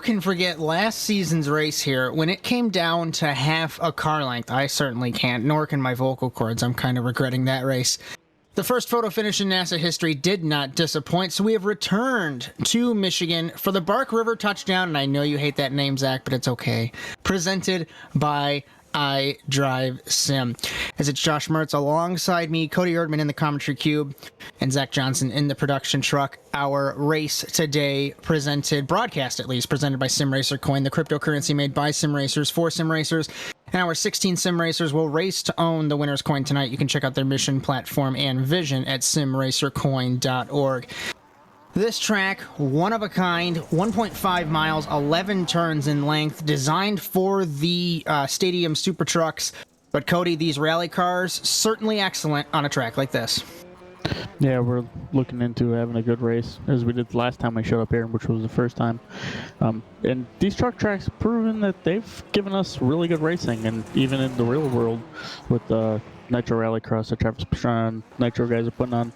can forget last season's race here when it came down to half a car length? I certainly can't, nor can my vocal cords. I'm kind of regretting that race. The first photo finish in NASA history did not disappoint, so we have returned to Michigan for the Bark River Touchdown, and I know you hate that name, Zach, but it's okay. Presented by iDrive Sim. As it's Josh Mertz alongside me, Cody Erdmann in the commentary cube, and Zack Johnson in the production truck. Our race today broadcast at least, presented by Simracer Coin, the cryptocurrency made by Simracers for Simracers. And our 16 sim racers will race to own the winner's coin tonight. You can check out their mission, platform, and vision at simracercoin.org. This track, one of a kind, 1.5 miles, 11 turns in length, designed for the stadium super trucks. But Cody, these rally cars, certainly excellent on a track like this. Yeah, we're looking into having a good race, as we did the last time we showed up here, which was the first time. And these truck tracks have proven that they've given us really good racing, and even in the real world with the Nitro Rallycross that Travis Pastrana Nitro guys are putting on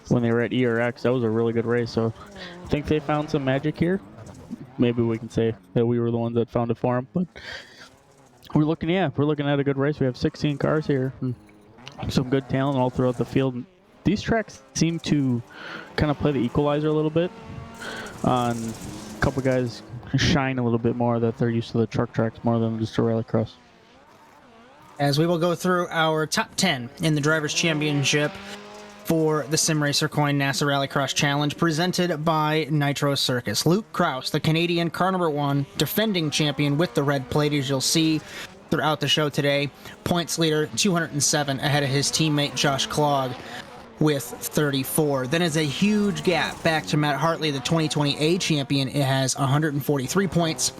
when they were at ERX, that was a really good race. So I think they found some magic here. Maybe we can say that we were the ones that found it for them, but we're looking at a good race. We have 16 cars here, and some good talent all throughout the field. These tracks seem to kind of play the equalizer a little bit on a couple guys shine a little bit more, that they're used to the truck tracks more than just a rallycross. As we will go through our top 10 in the Drivers' Championship for the Simracer Coin NASA Rallycross Challenge, presented by Nitro Circus. Luke Krause, the Canadian car number 1, defending champion with the red plate, as you'll see throughout the show today. Points leader, 207, ahead of his teammate Josh Klog with 34. Then is a huge gap back to Matt Hartley, the 2020A champion. It has 143 points.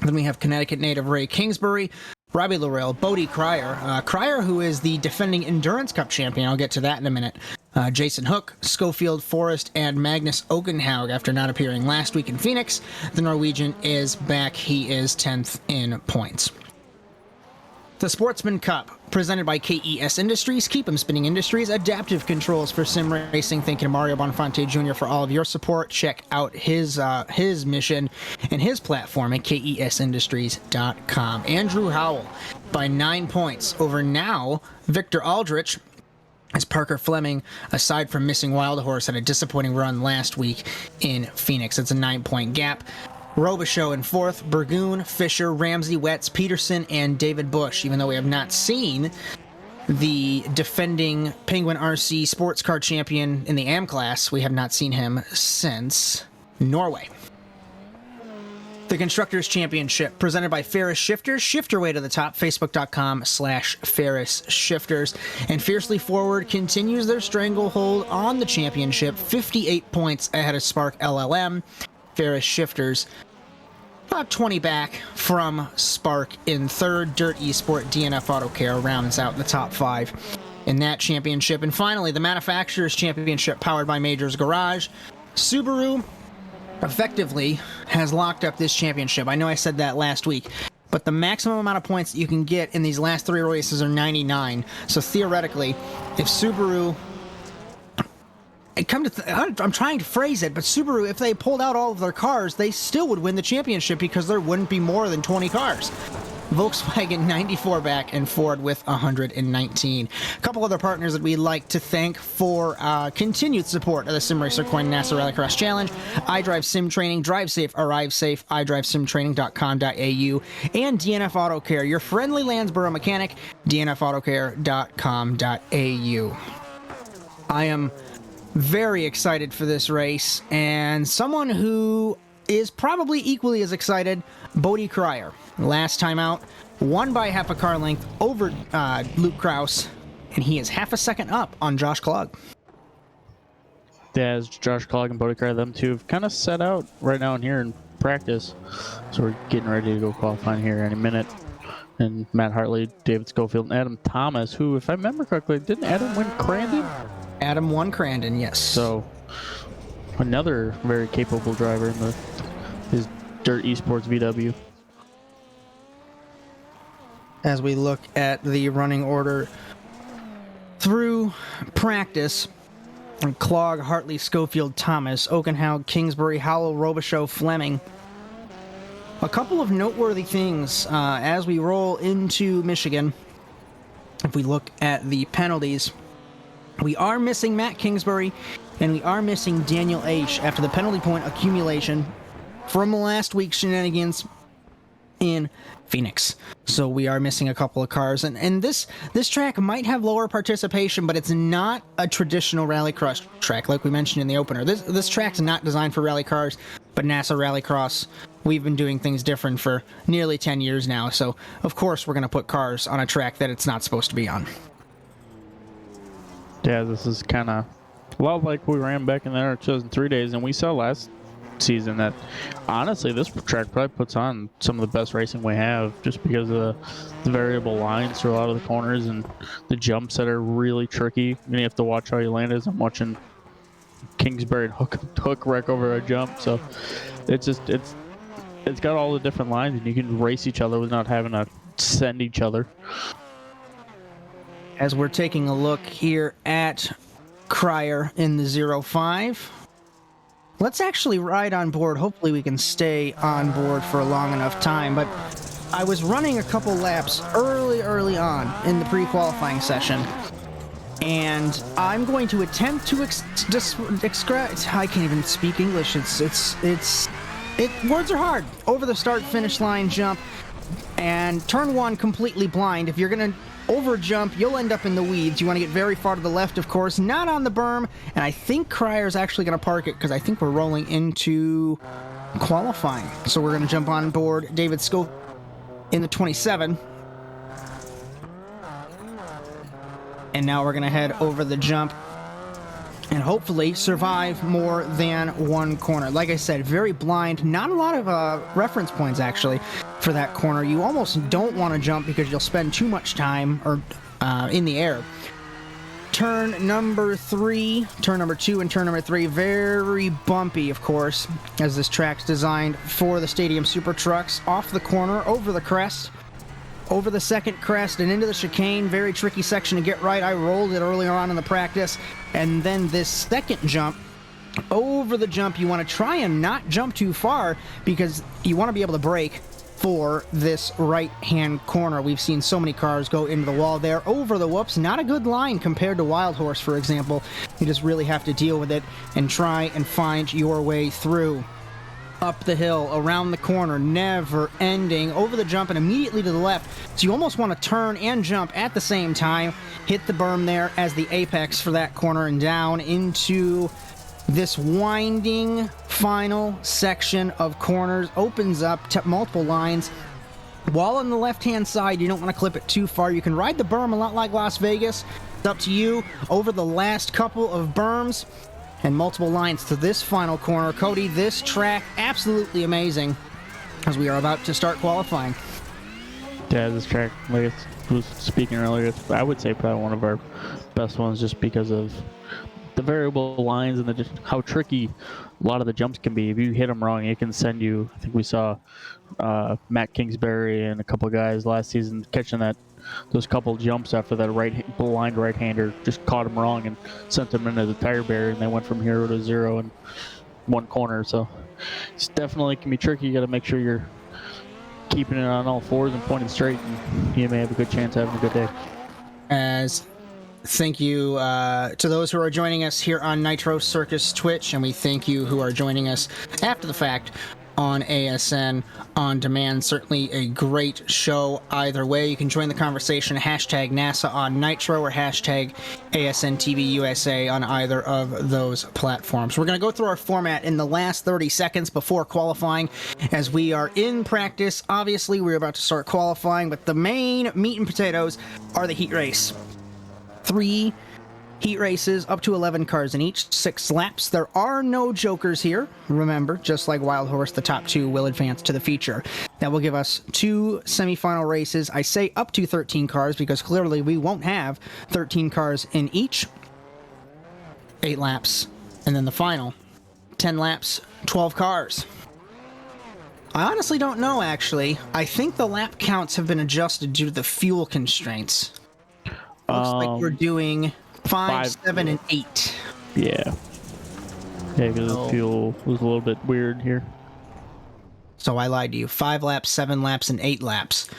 Then we have Connecticut native Ray Kingsbury, Robbie Laurel, Bodie Cryer. Cryer, who is the defending Endurance Cup champion. I'll get to that in a minute. Jason Hook, Schofield Forrest, and Magnus Ogenhaug after not appearing last week in Phoenix. The Norwegian is back. He is 10th in points. The Sportsman Cup, presented by KES Industries, Keep 'em Spinning Industries, adaptive controls for sim racing. Thank you to Mario Bonfante Jr. for all of your support. Check out his mission and his platform at kesindustries.com. Andrew Howell by 9 points over now Victor Aldrich, as Parker Fleming, aside from missing Wild Horse, had a disappointing run last week in Phoenix. It's a 9-point gap. Robichaux in 4th, Burgoon, Fisher, Ramsey, Wetz, Peterson, and David Bush. Even though we have not seen the defending Penguin RC sports car champion in the AM class, we have not seen him since Norway. The Constructors' Championship, presented by Ferris Shifters. Shift your way to the top, facebook.com/Ferris Shifters. And Fiercely Forward continues their stranglehold on the championship, 58 points ahead of Spark LLM. Ferris Shifters about 20 back from Spark in 3rd. Dirt Esport DNF Auto Care rounds out the top 5 in that championship. And finally, the Manufacturers' Championship, powered by Majors Garage. Subaru effectively has locked up this championship. I know I said that last week, but the maximum amount of points that you can get in these last 3 races are 99. So theoretically, if Subaru... I'm trying to phrase it, but Subaru, if they pulled out all of their cars, they still would win the championship because there wouldn't be more than 20 cars. Volkswagen 94 back, and Ford with 119. A couple other partners that we'd like to thank for continued support of the Simracer Coin NASA Rallycross Challenge: iDrive Sim Training, Drive Safe, Arrive Safe, iDriveSimTraining.com.au, and DNF Auto Care, your friendly Landsboro mechanic, DNFAutoCare.com.au. I am very excited for this race, and someone who is probably equally as excited, Bodie Cryer. Last time out, won by half a car length over Luke Krause, and he is half a second up on Josh Klog. Yeah, as Josh Klog and Bodie Cryer, them two have kind of set out right now in here in practice, so we're getting ready to go qualifying here any minute. And Matt Hartley, David Schofield, and Adam Thomas, who, if I remember correctly, didn't Adam win Crandon? Adam won Crandon, yes. So, another very capable driver in his Dirt Esports VW. As we look at the running order through practice, Klog, Hartley, Schofield, Thomas, Okenhaug, Kingsbury, Howell, Robichaux, Fleming. a couple of noteworthy things as we roll into Michigan. If we look at the penalties, we are missing Matt Kingsbury and we are missing Daniel H. after the penalty point accumulation from last week's shenanigans in Phoenix. So we are missing a couple of cars, and this track might have lower participation, but it's not a traditional Rallycross track like we mentioned in the opener. This track's not designed for rally cars, but NASA Rallycross, we've been doing things different for nearly 10 years now, so of course we're going to put cars on a track that it's not supposed to be on. Yeah, this is kind of a lot like we ran back in the 2003 days, and we saw last season that honestly this track probably puts on some of the best racing we have, just because of the variable lines through a lot of the corners and the jumps that are really tricky. And you have to watch how you land. As I'm watching Kingsbury hook wreck over a jump, so it's got all the different lines, and you can race each other without having to send each other. As we're taking a look here at Cryer in the 05. Let's actually ride on board. Hopefully we can stay on board for a long enough time, but I was running a couple laps early on in the pre-qualifying session, and I'm going to attempt to I can't even speak English. Words are hard. Over the start-finish line jump, and turn one completely blind. If you're going to over jump, you'll end up in the weeds. You want to get very far to the left, of course, not on the berm, and I think Cryer's actually going to park it because I think we're rolling into qualifying. So we're going to jump on board David Scope in the 27. And now we're going to head over the jump and hopefully survive more than one corner. Like I said, very blind, not a lot of reference points actually for that corner. You almost don't want to jump because you'll spend too much time in the air. Turn number 3, turn number 2, and turn number 3, very bumpy, of course, as this track's designed for the Stadium Super Trucks. Off the corner, over the crest, over the second crest, and into the chicane. Very tricky section to get right. I rolled it earlier on in the practice. And then this second jump, over the jump, you want to try and not jump too far because you want to be able to brake for this right-hand corner. We've seen so many cars go into the wall there. Over the whoops, not a good line compared to Wild Horse, for example. You just really have to deal with it and try and find your way through. Up the hill, around the corner, never ending, over the jump and immediately to the left. So you almost want to turn and jump at the same time. Hit the berm there as the apex for that corner and down into this winding final section of corners. Opens up to multiple lines. While on the left-hand side, you don't want to clip it too far. You can ride the berm a lot like Las Vegas. It's up to you over the last couple of berms. And multiple lines to this final corner. Cody, this track, absolutely amazing as we are about to start qualifying. Yeah, this track, like I was speaking earlier, I would say probably one of our best ones just because of the variable lines and just how tricky a lot of the jumps can be. If you hit them wrong, it can send you. I think we saw Matt Kingsbury and a couple of guys last season catching those couple jumps after that blind right-hander just caught him wrong and sent them into the tire barrier, and they went from 0 to 0 in one corner. So it's definitely can be tricky. You got to make sure you're keeping it on all fours and pointing straight, and you may have a good chance of having a good day. Thank you to those who are joining us here on Nitro Circus Twitch, and we thank you who are joining us after the fact on ASN On Demand. Certainly a great show either way. You can join the conversation, hashtag NASA on Nitro or hashtag ASN TV USA on either of those platforms. We're going to go through our format in the last 30 seconds before qualifying as we are in practice. Obviously, we're about to start qualifying, but the main meat and potatoes are the heat race. 3 heat races, up to 11 cars in each, 6 laps. There are no jokers here. Remember, just like Wild Horse, the top 2 will advance to the feature. That will give us 2 semifinal races. I say up to 13 cars because clearly we won't have 13 cars in each. 8 laps, and then the final 10 laps, 12 cars. I honestly don't know, actually. I think the lap counts have been adjusted due to the fuel constraints. Looks like we're doing 5, 7, and 8. Yeah. Yeah, because the fuel was a little bit weird here. So I lied to you. 5 laps, 7 laps, and 8 laps.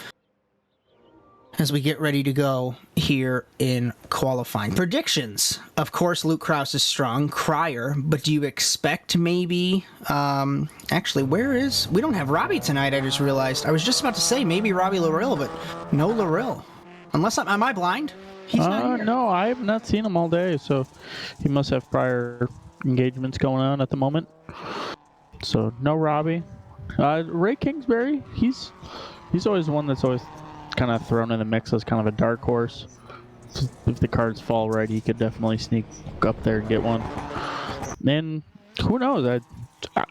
As we get ready to go here in qualifying. Predictions. Of course, Luke Krause is strong. Cryer. But do you expect maybe... actually, where is... We don't have Robbie tonight, I just realized. I was just about to say maybe Robbie Larill, but no Larill. Unless I'm... Am I blind? He's not here. No, I have not seen him all day, so he must have prior engagements going on at the moment. So, no Robbie. Ray Kingsbury, he's always one that's always kind of thrown in the mix as kind of a dark horse. If the cards fall right, he could definitely sneak up there and get one. And who knows?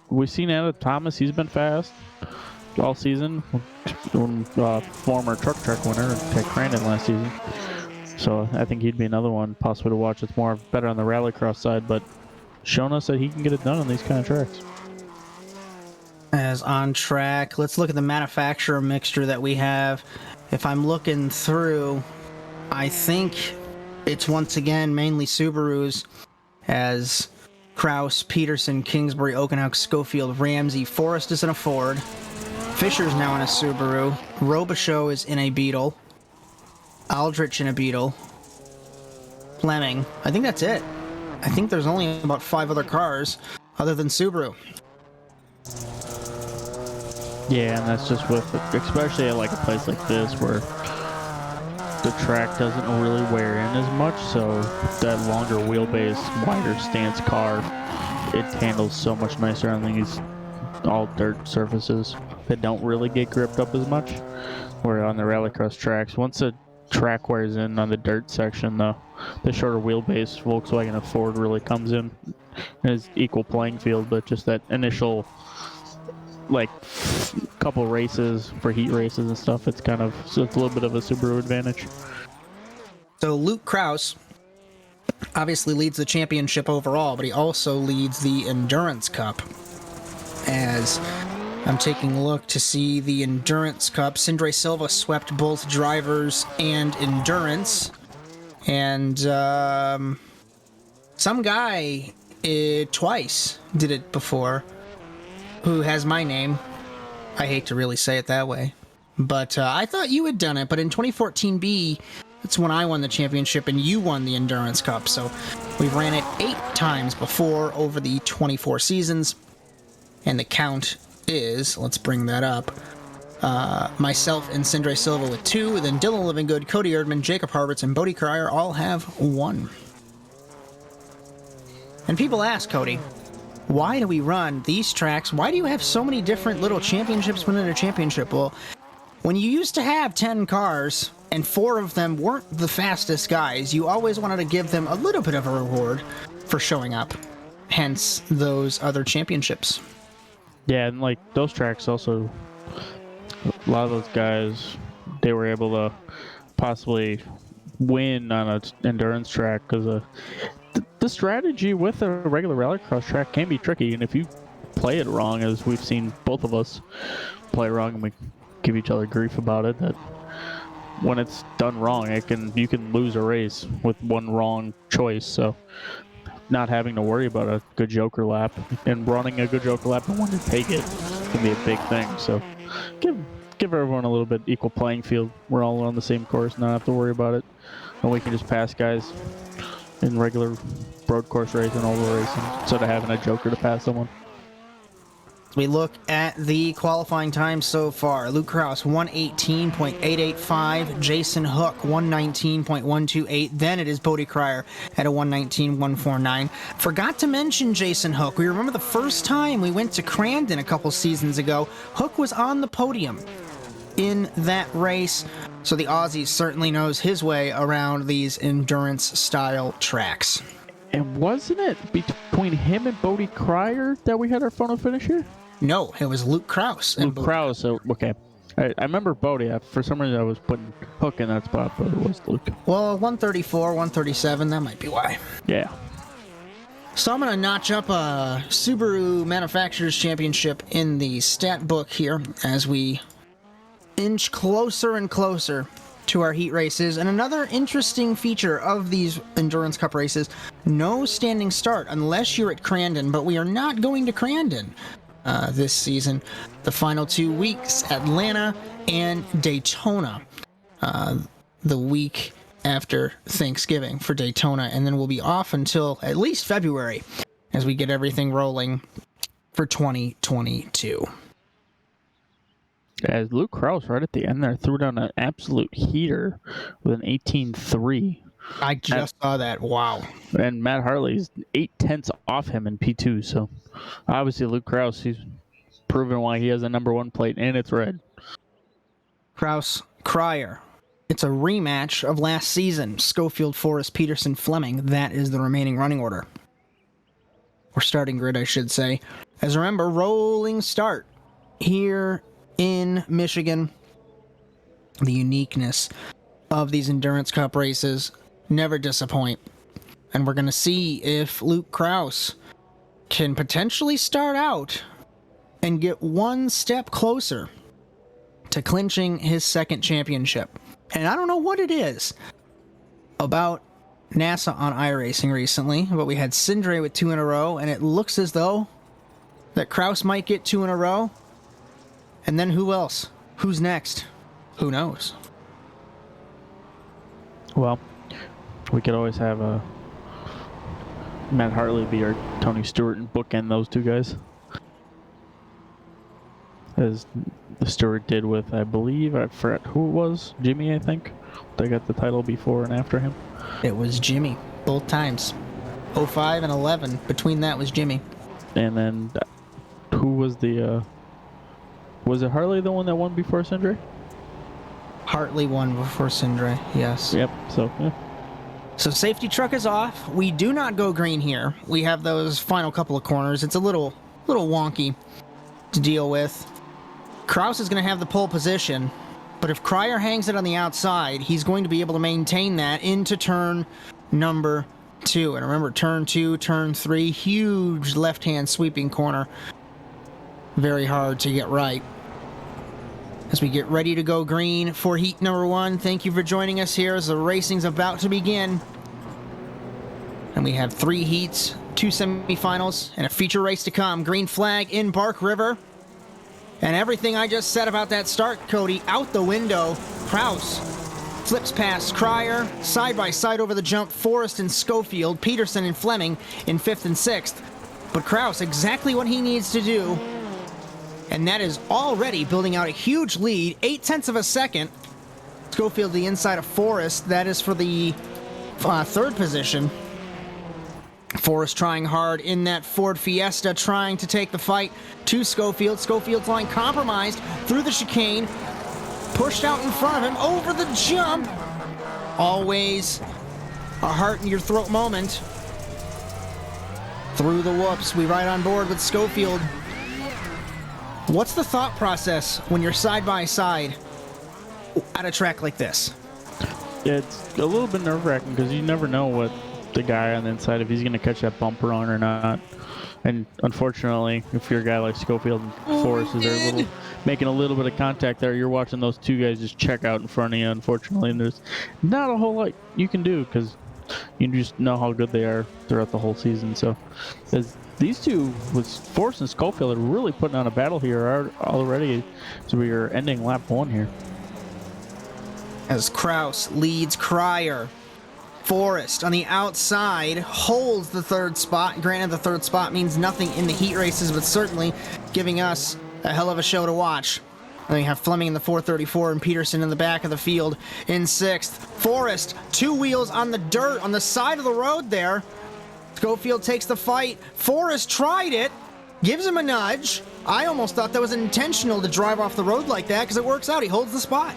We've seen Anna Thomas. He's been fast all season. Former truck track winner at Crandon last season. So I think he'd be another one possibly to watch. It's better on the Rallycross side, but shown us that he can get it done on these kind of tracks. As on track, let's look at the manufacturer mixture that we have. If I'm looking through, I think it's once again mainly Subarus, as Krause, Peterson, Kingsbury, Okenhock, Schofield, Ramsey, Forrest is in a Ford, Fisher's now in a Subaru, Robichaux is in a Beetle, Aldrich in a Beetle, Fleming. I think that's it. I think there's only about 5 other cars other than Subaru. Yeah, and that's just with, especially at like a place like this where the track doesn't really wear in as much, so that longer wheelbase, wider stance car, it handles so much nicer on these all dirt surfaces that don't really get gripped up as much. Where on the Rallycross tracks, once the track wears in on the dirt section, the shorter wheelbase Volkswagen and Ford really comes in as equal playing field, but just that initial like couple races for heat races and stuff, it's a little bit of a Subaru advantage. So Luke Krause obviously leads the championship overall, but he also leads the Endurance Cup. As I'm taking a look to see the Endurance Cup, Sindre Silva swept both drivers and endurance, and some guy twice did it before, who has my name. I hate to really say it that way, but I thought you had done it. But in 2014B, that's when I won the championship and you won the Endurance Cup. So we've ran it 8 times before over the 24 seasons, and the count is, let's bring that up, myself and Sindre Silva with 2, then Dylan Livingood, Cody Erdmann, Jacob Harberts, and Bodie Cryer all have 1. And people ask, Cody, why do we run these tracks? Why do you have so many different little championships within a championship? Well, when you used to have 10 cars and 4 of them weren't the fastest guys, you always wanted to give them a little bit of a reward for showing up. Hence those other championships. Yeah, and like those tracks also, a lot of those guys, they were able to possibly win on an endurance track because the strategy with a regular rallycross track can be tricky, and if you play it wrong, as we've seen both of us play wrong, and we give each other grief about it, that when it's done wrong, you can lose a race with one wrong choice. So not having to worry about a good joker lap and running a good joker lap and when to take it can be a big thing. So give everyone a little bit equal playing field. We're all on the same course, not have to worry about it, and we can just pass guys in regular road course racing, oval racing, instead of having a joker to pass someone. We look at the qualifying times so far. Luke Krause, 118.885. Jason Hook, 119.128. Then it is Bodie Cryer at a 119.149. Forgot to mention Jason Hook. We remember the first time we went to Crandon a couple seasons ago, Hook was on the podium in that race. So the Aussie certainly knows his way around these endurance-style tracks. And wasn't it between him and Bodie Cryer that we had our photo finish here? No, it was Luke Krause. Luke Krause, so, okay. I remember Bodie. For some reason, I was putting Hook in that spot, but it was Luke. Well, 134, 137, that might be why. Yeah. So I'm going to notch up a Subaru Manufacturers Championship in the stat book here as we inch closer and closer to our heat races. And another interesting feature of these Endurance Cup races, no standing start unless you're at Crandon, but we are not going to Crandon. this season. The final 2 weeks, Atlanta and Daytona. The week after Thanksgiving for Daytona, and then we'll be off until at least February as we get everything rolling for 2022. As Luke Krause right at the end there threw down an absolute heater with an 18.3. I just saw that. Wow. And Matt Hartley's 0.8 off him in P2. So obviously Luke Krause, he's proven why he has a number 1 plate, and it's red. Krause, Cryer. It's a rematch of last season. Schofield, Forrest, Peterson, Fleming. That is the remaining running order. Or starting grid, I should say. As remember, rolling start here in Michigan. The uniqueness of these Endurance Cup races never disappoint. And we're going to see if Luke Krause can potentially start out and get one step closer to clinching his second championship. And I don't know what it is about NASA on iRacing recently, but we had Cindre with 2 in a row, and it looks as though that Krause might get 2 in a row. And then who else? Who's next? Who knows? Well, we could always have Matt Hartley be our Tony Stewart and bookend those 2 guys. As the Stewart did with, I believe, I forgot who it was, Jimmy, I think. They got the title before and after him. It was Jimmy, both times. 05 and 11. Between that was Jimmy. And then, who was the, was it Hartley the one that won before Cindre? Hartley won before Cindre, yes. Yep, so, yeah. So safety truck is off. We do not go green here. We have those final couple of corners. It's a little wonky to deal with. Krause is going to have the pole position, but if Cryer hangs it on the outside, he's going to be able to maintain that into turn number 2. And remember, turn 2, turn 3, huge left-hand sweeping corner. Very hard to get right. As we get ready to go green for heat number 1, thank you for joining us here as the racing's about to begin. And we have 3 heats, 2 semifinals, and a feature race to come. Green flag in Bark River. And everything I just said about that start, Cody, out the window. Krause flips past Cryer, side by side over the jump, Forrest and Schofield, Peterson and Fleming in 5th and 6th. But Krause, exactly what he needs to do. And that is already building out a huge lead, 0.8 of a second. Schofield the inside of Forrest. That is for the 3rd position. Forrest trying hard in that Ford Fiesta, trying to take the fight to Schofield. Schofield's line compromised through the chicane, pushed out in front of him over the jump. Always a heart in your throat moment. Through the whoops, we ride on board with Schofield. What's the thought process when you're side by side at a track like this? Yeah, it's a little bit nerve-wracking because you never know what the guy on the inside, if he's going to catch that bumper on or not. And unfortunately, if you're a guy like Schofield and Forrest is there making a little bit of contact there, you're watching those 2 guys just check out in front of you, unfortunately. And there's not a whole lot you can do because you just know how good they are throughout the whole season. So as these 2, with Forrest and Schofield, are really putting on a battle here already as we are ending lap 1 here. As Krause leads Cryer. Forrest on the outside holds the 3rd spot. Granted, the 3rd spot means nothing in the heat races, but certainly giving us a hell of a show to watch. And we have Fleming in the 434 and Peterson in the back of the field in 6th. Forrest, 2 wheels on the dirt on the side of the road there. Schofield takes the fight. Forrest tried it, gives him a nudge. I almost thought that was intentional to drive off the road like that because it works out. He holds the spot.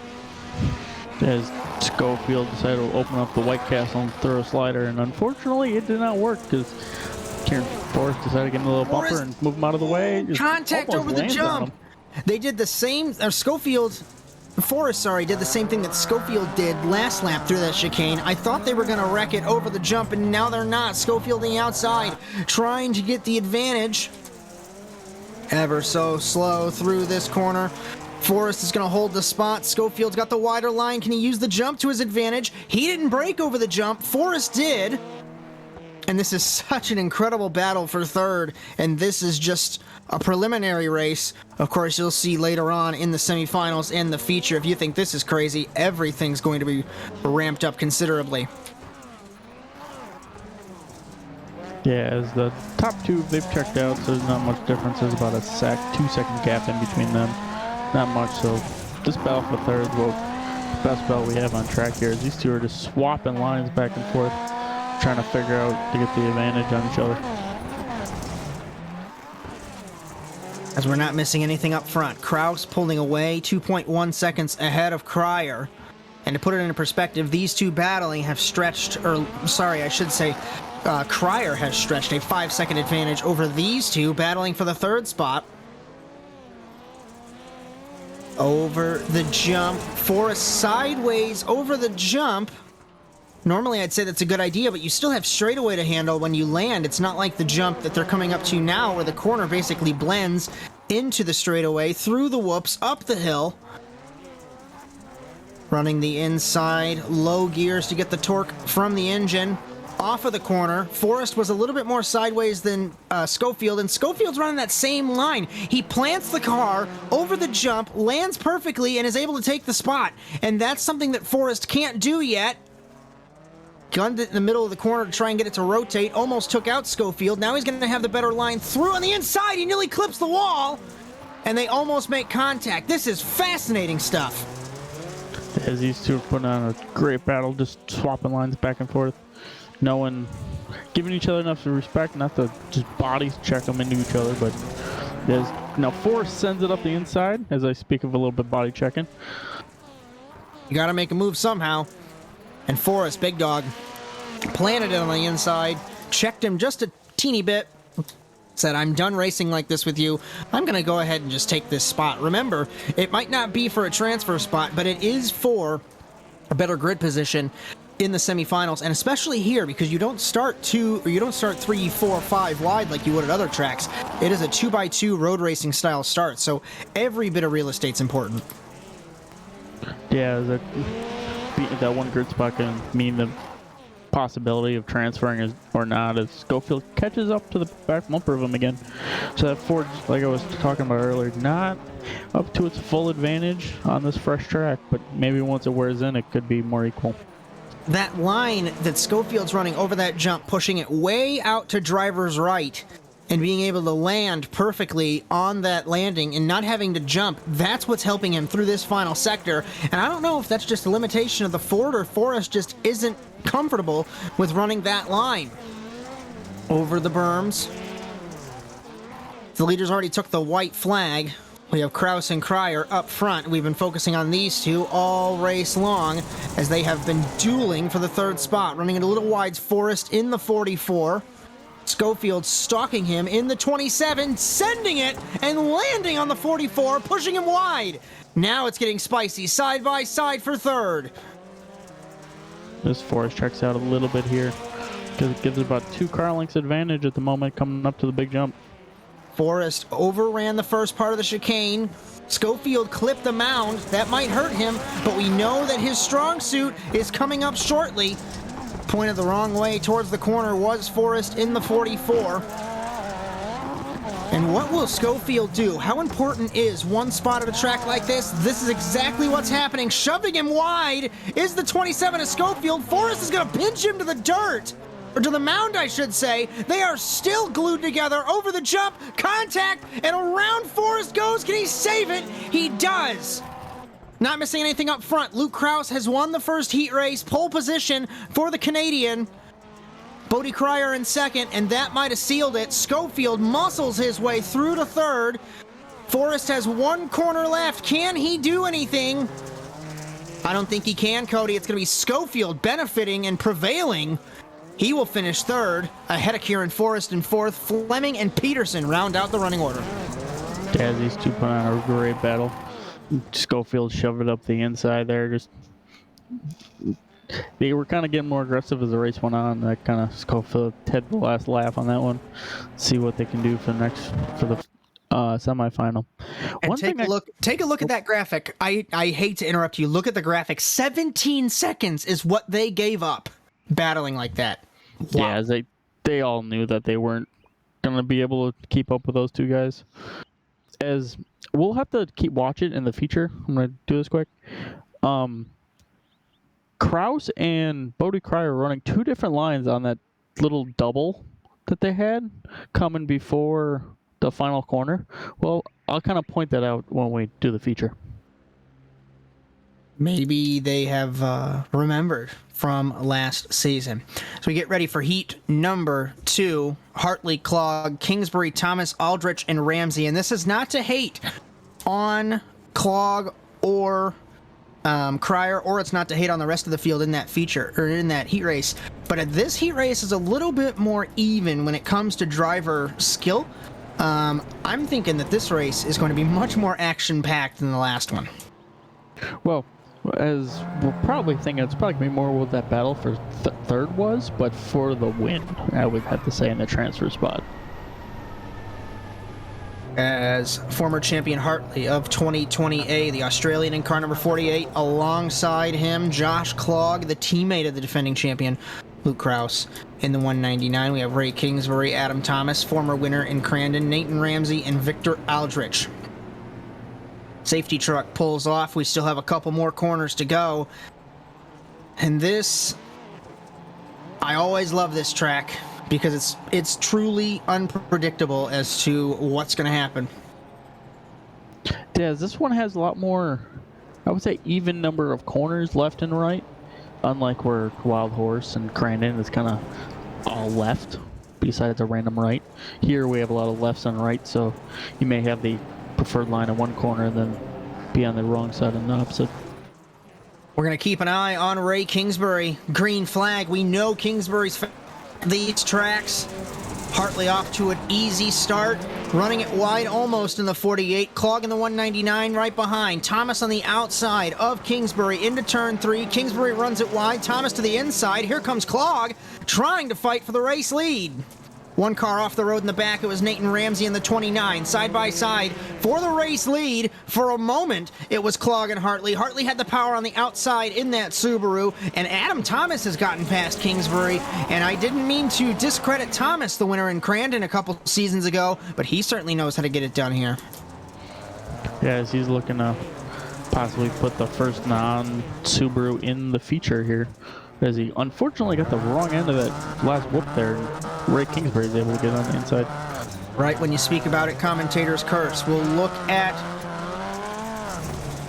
As Schofield decided to open up the White Castle and throw a slider, and unfortunately it did not work because Forrest decided to get in a little bumper and move him out of the way. Contact over the jump. They did the same, Forrest did the same thing that Schofield did last lap through that chicane. I thought they were going to wreck it over the jump, and now they're not. Schofield on the outside, trying to get the advantage. Ever so slow through this corner. Forrest is going to hold the spot. Schofield's got the wider line. Can he use the jump to his advantage? He didn't break over the jump. Forrest did. and this is such an incredible battle for third, and this is just a preliminary race. Of course, you'll see later on in the semifinals and the feature. If you think this is crazy, everything's going to be ramped up considerably. Yeah, as the top two, they've checked out, so there's not much difference. There's about a 2-second gap in between them. Not much, so this battle for third, well, the best battle we have on track here is these two are just swapping lines back and forth, trying to figure out to get the advantage on each other. As we're not missing anything up front, Kraus pulling away 2.1 seconds ahead of Cryer. And to put it into perspective, these two battling have stretched, or sorry, I should say, Cryer has stretched a 5-second advantage over these two battling for the third spot. Over the jump, Forrest sideways over the jump. Normally I'd say that's a good idea, but you still have straightaway to handle when you land. It's not like the jump that they're coming up to now where the corner basically blends into the straightaway, through the whoops, up the hill. Running the inside, low gears to get the torque from the engine. Off of the corner. Forrest was a little bit more sideways than Schofield, and Schofield's running that same line. He plants the car over the jump, lands perfectly, and is able to take the spot. And that's something that Forrest can't do yet. Gunned it in the middle of the corner to try and get it to rotate. Almost took out Schofield. Now he's going to have the better line through on the inside. He nearly clips the wall, and they almost make contact. This is fascinating stuff. As these two are putting on a great battle, just swapping lines back and forth. No one giving each other enough respect, not to just bodies check them into each other, but there's now Forrest sends it up the inside as I speak of a little bit body checking. You got to make a move somehow. And Forrest, big dog, planted it on the inside, checked him just a teeny bit, said, I'm done racing like this with you. I'm going to go ahead and just take this spot. Remember, it might not be for a transfer spot, but it is for a better grid position in the semifinals, and especially here because you don't start 3, 4, 5 wide like you would at other tracks. It is a 2x2 road racing style start, so every bit of real estate's important. Yeah, that one grid spot can mean the possibility of transferring or not as Schofield catches up to the back bumper of him again. So that Ford, like I was talking about earlier, not up to its full advantage on this fresh track, but maybe once it wears in, it could be more equal. That line that Schofield's running over that jump, pushing it way out to driver's right, and being able to land perfectly on that landing and not having to jump, that's what's helping him through this final sector. And I don't know if that's just a limitation of the Ford or Forrest just isn't comfortable with running that line. Over the berms. The leaders already took the white flag. We have Kraus and Cryer up front. We've been focusing on these two all race long as they have been dueling for the third spot. Running it a little wide, Forrest in the 44. Schofield stalking him in the 27, sending it and landing on the 44, pushing him wide. Now it's getting spicy, side by side for third. This Forrest checks out a little bit here because it gives about 2 car lengths advantage at the moment coming up to the big jump. Forrest overran the first part of the chicane. Schofield clipped the mound. That might hurt him, but we know that his strong suit is coming up shortly. Pointed the wrong way towards the corner was Forrest in the 44. And what will Schofield do? How important is one spot at a track like this? This is exactly what's happening. Shoving him wide is the 27 of Schofield. Forrest is going to pinch him to the dirt. Or to the mound, I should say. They are still glued together over the jump, contact, and around Forrest goes. Can he save it? He does. Not missing anything up front. Luke Kraus has won the first heat race, pole position for the Canadian. Bodie Cryer in second, and that might have sealed it. Schofield muscles his way through to third. Forrest has one corner left. Can he do anything? I don't think he can, Cody. It's going to be Schofield benefiting and prevailing. He will finish third, ahead of Kieran Forrest in fourth. Fleming and Peterson round out the running order. Yeah, these two put on a great battle. Schofield shoved it up the inside there. Just they were kind of getting more aggressive as the race went on. That kind of Schofield had the last laugh on that one. See what they can do for the semifinal. And take a look at that graphic. I hate to interrupt you. Look at the graphic. 17 seconds is what they gave up battling like that. Wow. Yeah, they all knew that they weren't going to be able to keep up with those two guys. As we'll have to keep watching in the future. I'm going to do this quick. Kraus and Bodie Cryer are running two different lines on that little double that they had coming before the final corner. Well, I'll kind of point that out when we do the feature. Maybe they have remembered from last season. So we get ready for heat number 2. Hartley, Clog, Kingsbury, Thomas, Aldrich, and Ramsey. And this is not to hate on Clog or Cryer, or it's not to hate on the rest of the field in that feature, or in that heat race. But this heat race is a little bit more even when it comes to driver skill. I'm thinking that this race is going to be much more action-packed than the last one. Well, as we're probably thinking, it's probably going to be more what that battle for third was, but for the win, I would have to say, in the transfer spot. As former champion Hartley of 2020A, the Australian in car number 48, alongside him, Josh Clog, the teammate of the defending champion, Luke Kraus. In the 199, we have Ray Kingsbury, Adam Thomas, former winner in Crandon, Nathan Ramsey, and Victor Aldrich. Safety truck pulls off. We still have a couple more corners to go. And this, I always love this track because it's truly unpredictable as to what's going to happen. Des, this one has a lot more, I would say, even number of corners left and right. Unlike where Wild Horse and Crandon is kind of all left, besides a random right. Here we have a lot of lefts and rights, so you may have the preferred line in one corner and then be on the wrong side and the opposite. We're going to keep an eye on Ray Kingsbury. Green flag. We know Kingsbury's these tracks. Hartley off to an easy start, running it wide almost in the 48. Clog in the 199 right behind. Thomas on the outside of Kingsbury into turn 3. Kingsbury runs it wide. Thomas to the inside. Here comes Clog trying to fight for the race lead. One car off the road in the back. It was Nathan Ramsey in the 29, side by side for the race lead. For a moment, it was Clog and Hartley. Hartley had the power on the outside in that Subaru, and Adam Thomas has gotten past Kingsbury. And I didn't mean to discredit Thomas, the winner in Crandon a couple seasons ago, but he certainly knows how to get it done here. Yeah, as he's looking to possibly put the first non-Subaru in the feature here, as he unfortunately got the wrong end of that last whoop there. Ray Kingsbury is able to get on the inside. Right when you speak about it, commentators curse. We'll look at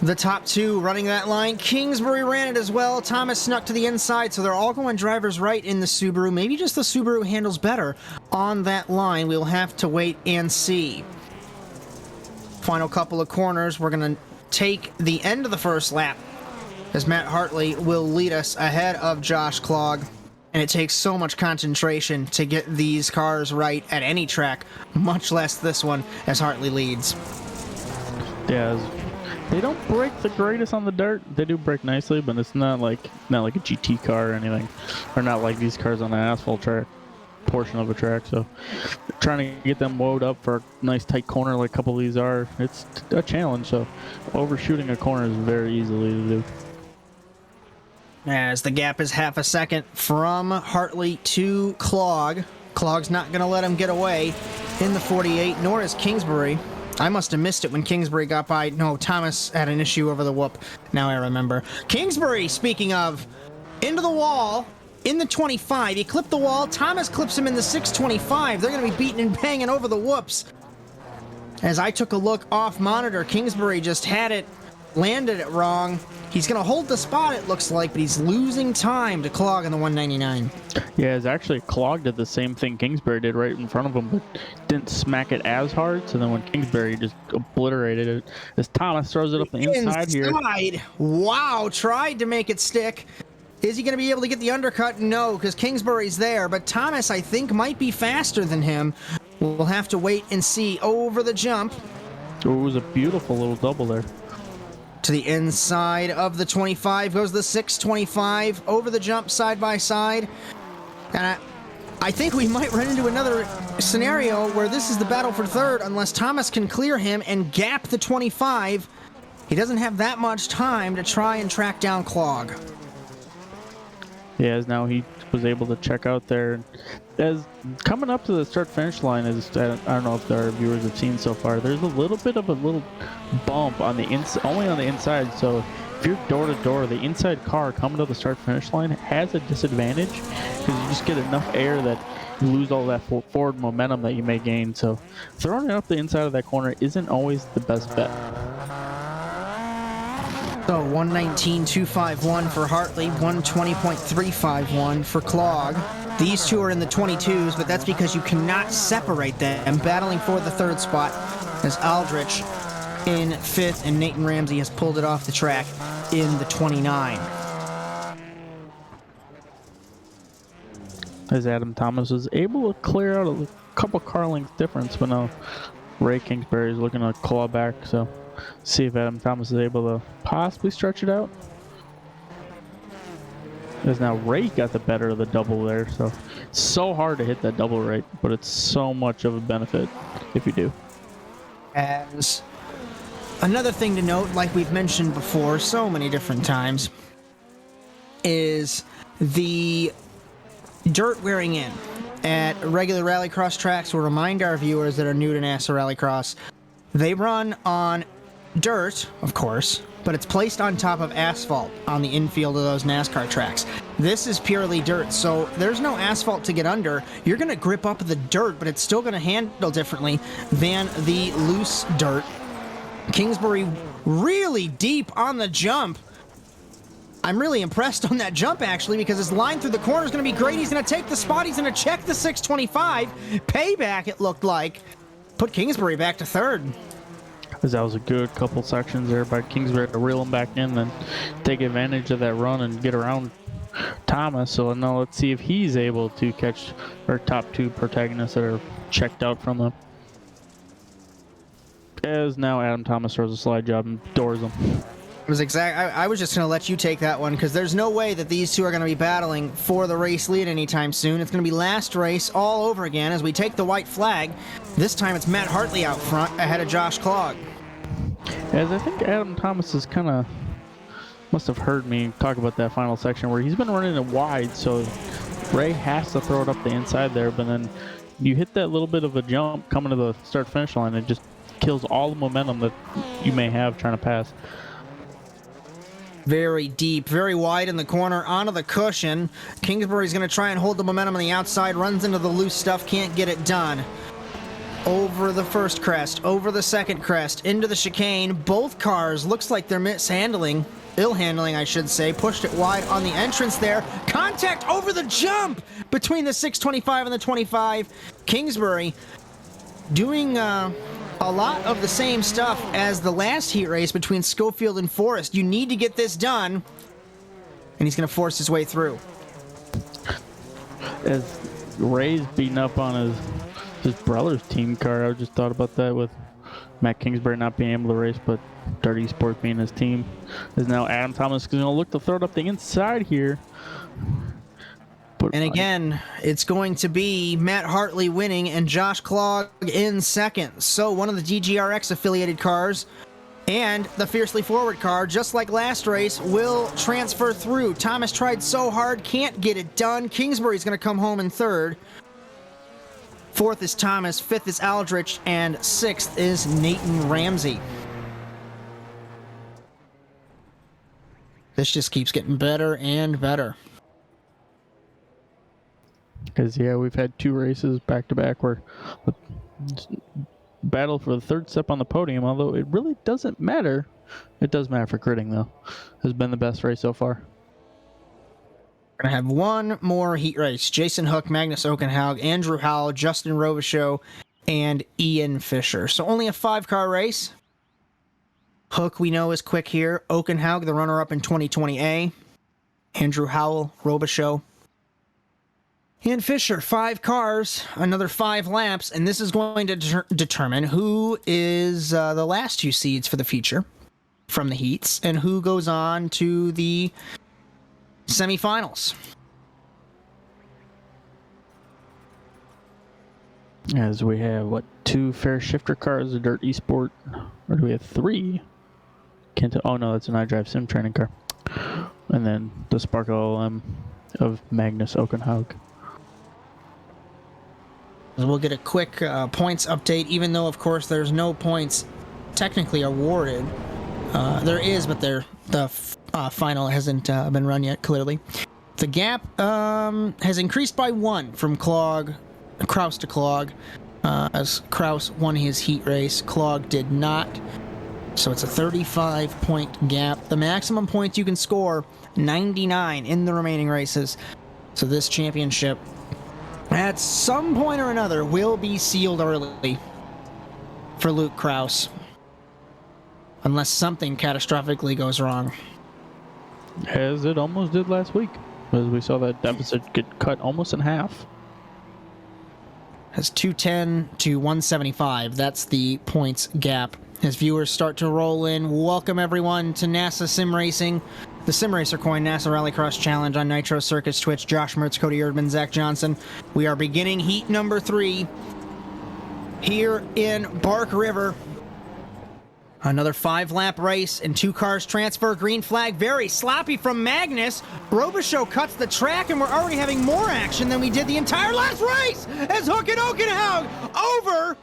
the top two running that line. Kingsbury ran it as well. Thomas snuck to the inside, so they're all going drivers right in the Subaru. Maybe just the Subaru handles better on that line. We'll have to wait and see. Final couple of corners. We're going to take the end of the first lap, as Matt Hartley will lead us ahead of Josh Clog. And it takes so much concentration to get these cars right at any track, much less this one, as Hartley leads. Yeah, they don't break the greatest on the dirt. They do break nicely, but it's not like a GT car or anything, or not like these cars on the asphalt track portion of a track. So trying to get them woed up for a nice tight corner like a couple of these are, it's a challenge. So overshooting a corner is very easily to do. As the gap is half a second from Hartley to Clog. Clog's not going to let him get away in the 48, nor is Kingsbury. I must have missed it when Kingsbury got by. No, Thomas had an issue over the whoop. Now I remember. Kingsbury, speaking of, into the wall in the 25. He clipped the wall. Thomas clips him in the 625. They're going to be beating and banging over the whoops. As I took a look off monitor, Kingsbury just had it, landed it wrong. He's going to hold the spot, it looks like, but he's losing time to Clog in the 199. Yeah, it's actually Clog did the same thing Kingsbury did right in front of him, but didn't smack it as hard. So then when Kingsbury just obliterated it, as Thomas throws it up the inside here. Wow, tried to make it stick. Is he going to be able to get the undercut? No, because Kingsbury's there, but Thomas, I think, might be faster than him. We'll have to wait and see. Over the jump. Oh, it was a beautiful little double there. To the inside of the 25 goes the 625. Over the jump, side by side. And I think we might run into another scenario where this is the battle for third unless Thomas can clear him and gap the 25. He doesn't have that much time to try and track down Clog. as now he was able to check out there. As coming up to the start-finish line is, I don't know if our viewers have seen so far, there's a little bit of a little bump on the only on the inside. So if you're door to door, the inside car coming to the start-finish line has a disadvantage because you just get enough air that you lose all that forward momentum that you may gain. So throwing it up the inside of that corner isn't always the best bet. So 119.251 for Hartley, 120.351 for Clog. These two are in the 22s, but that's because you cannot separate them. Battling for the third spot as Aldrich in 5th, and Nathan Ramsey has pulled it off the track in the 29. As Adam Thomas was able to clear out a couple car lengths difference, but now Ray Kingsbury is looking to claw back, so see if Adam Thomas is able to possibly stretch it out. As now Ray got the better of the double there, so it's so hard to hit that double right, but it's so much of a benefit if you do. As another thing to note, like we've mentioned before so many different times, is the dirt wearing in at regular rallycross tracks. We'll remind our viewers that are new to NASA Rallycross, they run on dirt, of course, but it's placed on top of asphalt on the infield of those NASCAR tracks. This is purely dirt, so there's no asphalt to get under. You're going to grip up the dirt, but it's still going to handle differently than the loose dirt. Kingsbury really deep on the jump. I'm really impressed on that jump, actually, because his line through the corner is going to be great. He's going to take the spot. He's going to check the 625. Payback, it looked like. Put Kingsbury back to third. That was a good couple sections there by Kingsbury to reel him back in and take advantage of that run and get around Thomas. So now let's see if he's able to catch our top two protagonists that are checked out from him. As now Adam Thomas throws a slide job and doors him. It was I was just going to let you take that one because there's no way that these two are going to be battling for the race lead anytime soon. It's going to be last race all over again as we take the white flag. This time it's Matt Hartley out front ahead of Josh Clog. As I think Adam Thomas is kind of must have heard me talk about that final section where he's been running it wide, so Ray has to throw it up the inside there, but then you hit that little bit of a jump coming to the start-finish line, it just kills all the momentum that you may have trying to pass. Very deep, very wide in the corner, onto the cushion. Kingsbury's going to try and hold the momentum on the outside, runs into the loose stuff, can't get it done. Over the first crest, over the second crest, into the chicane. Both cars, looks like they're mishandling, ill handling, I should say, pushed it wide on the entrance there. Contact over the jump between the 625 and the 25. Kingsbury doing a lot of the same stuff as the last heat race between Schofield and Forrest. You need to get this done, and he's going to force his way through. As Ray's beating up on his brother's team car, I just thought about that with Matt Kingsbury not being able to race, but Dart Esports being his team. Is now Adam Thomas going to look to throw it up the inside here. And again, it's going to be Matt Hartley winning and Josh Clog in second. So one of the DGRX affiliated cars and the Fiercely Forward car, just like last race, will transfer through. Thomas tried so hard, can't get it done. Kingsbury's going to come home in third. Fourth is Thomas, fifth is Aldrich, and sixth is Nathan Ramsey. This just keeps getting better and better. Because, yeah, we've had two races back-to-back where the battle for the third step on the podium, although it really doesn't matter. It does matter for critting, though. Has been the best race so far. We're going to have one more heat race. Jason Hook, Magnus Okenhaug, Andrew Howell, Justin Robichaux, and Ian Fisher. So only a 5-car race. Hook, we know, is quick here. Okenhaug, the runner-up in 2020A. Andrew Howell, Robichaux, and Fisher. 5 cars, another 5 laps, and this is going to determine who is the last 2 seeds for the feature from the heats and who goes on to the semifinals. As we have, 2 fair shifter cars, a Dirt Esport, or do we have 3? Can't tell. Oh no, that's an iDrive Sim training car. And then the Sparkle LM of Magnus Okenhaug. We'll get a quick points update, even though, of course, there's no points technically awarded. There is, but the final hasn't been run yet, clearly. The gap has increased by 1 from Kraus to Clog, as Kraus won his heat race. Clog did not. So it's a 35-point gap. The maximum points you can score, 99 in the remaining races. So this championship, at some point or another, will be sealed early for Luke Kraus. Unless something catastrophically goes wrong. As it almost did last week, as we saw that deficit get cut almost in half. Has 210 to 175. That's the points gap. As viewers start to roll in, welcome everyone to NASA Sim Racing, the Simracer Coin NASA Rallycross Challenge on Nitro, Circus, Twitch. Josh Mertz, Cody Erdmann, Zack Johnson. We are beginning heat number 3 here in Bark River. Another 5-lap race and 2 cars transfer. Green flag, very sloppy from Magnus. Robichaux cuts the track, and we're already having more action than we did the entire last race as Hook and Okenhaug over.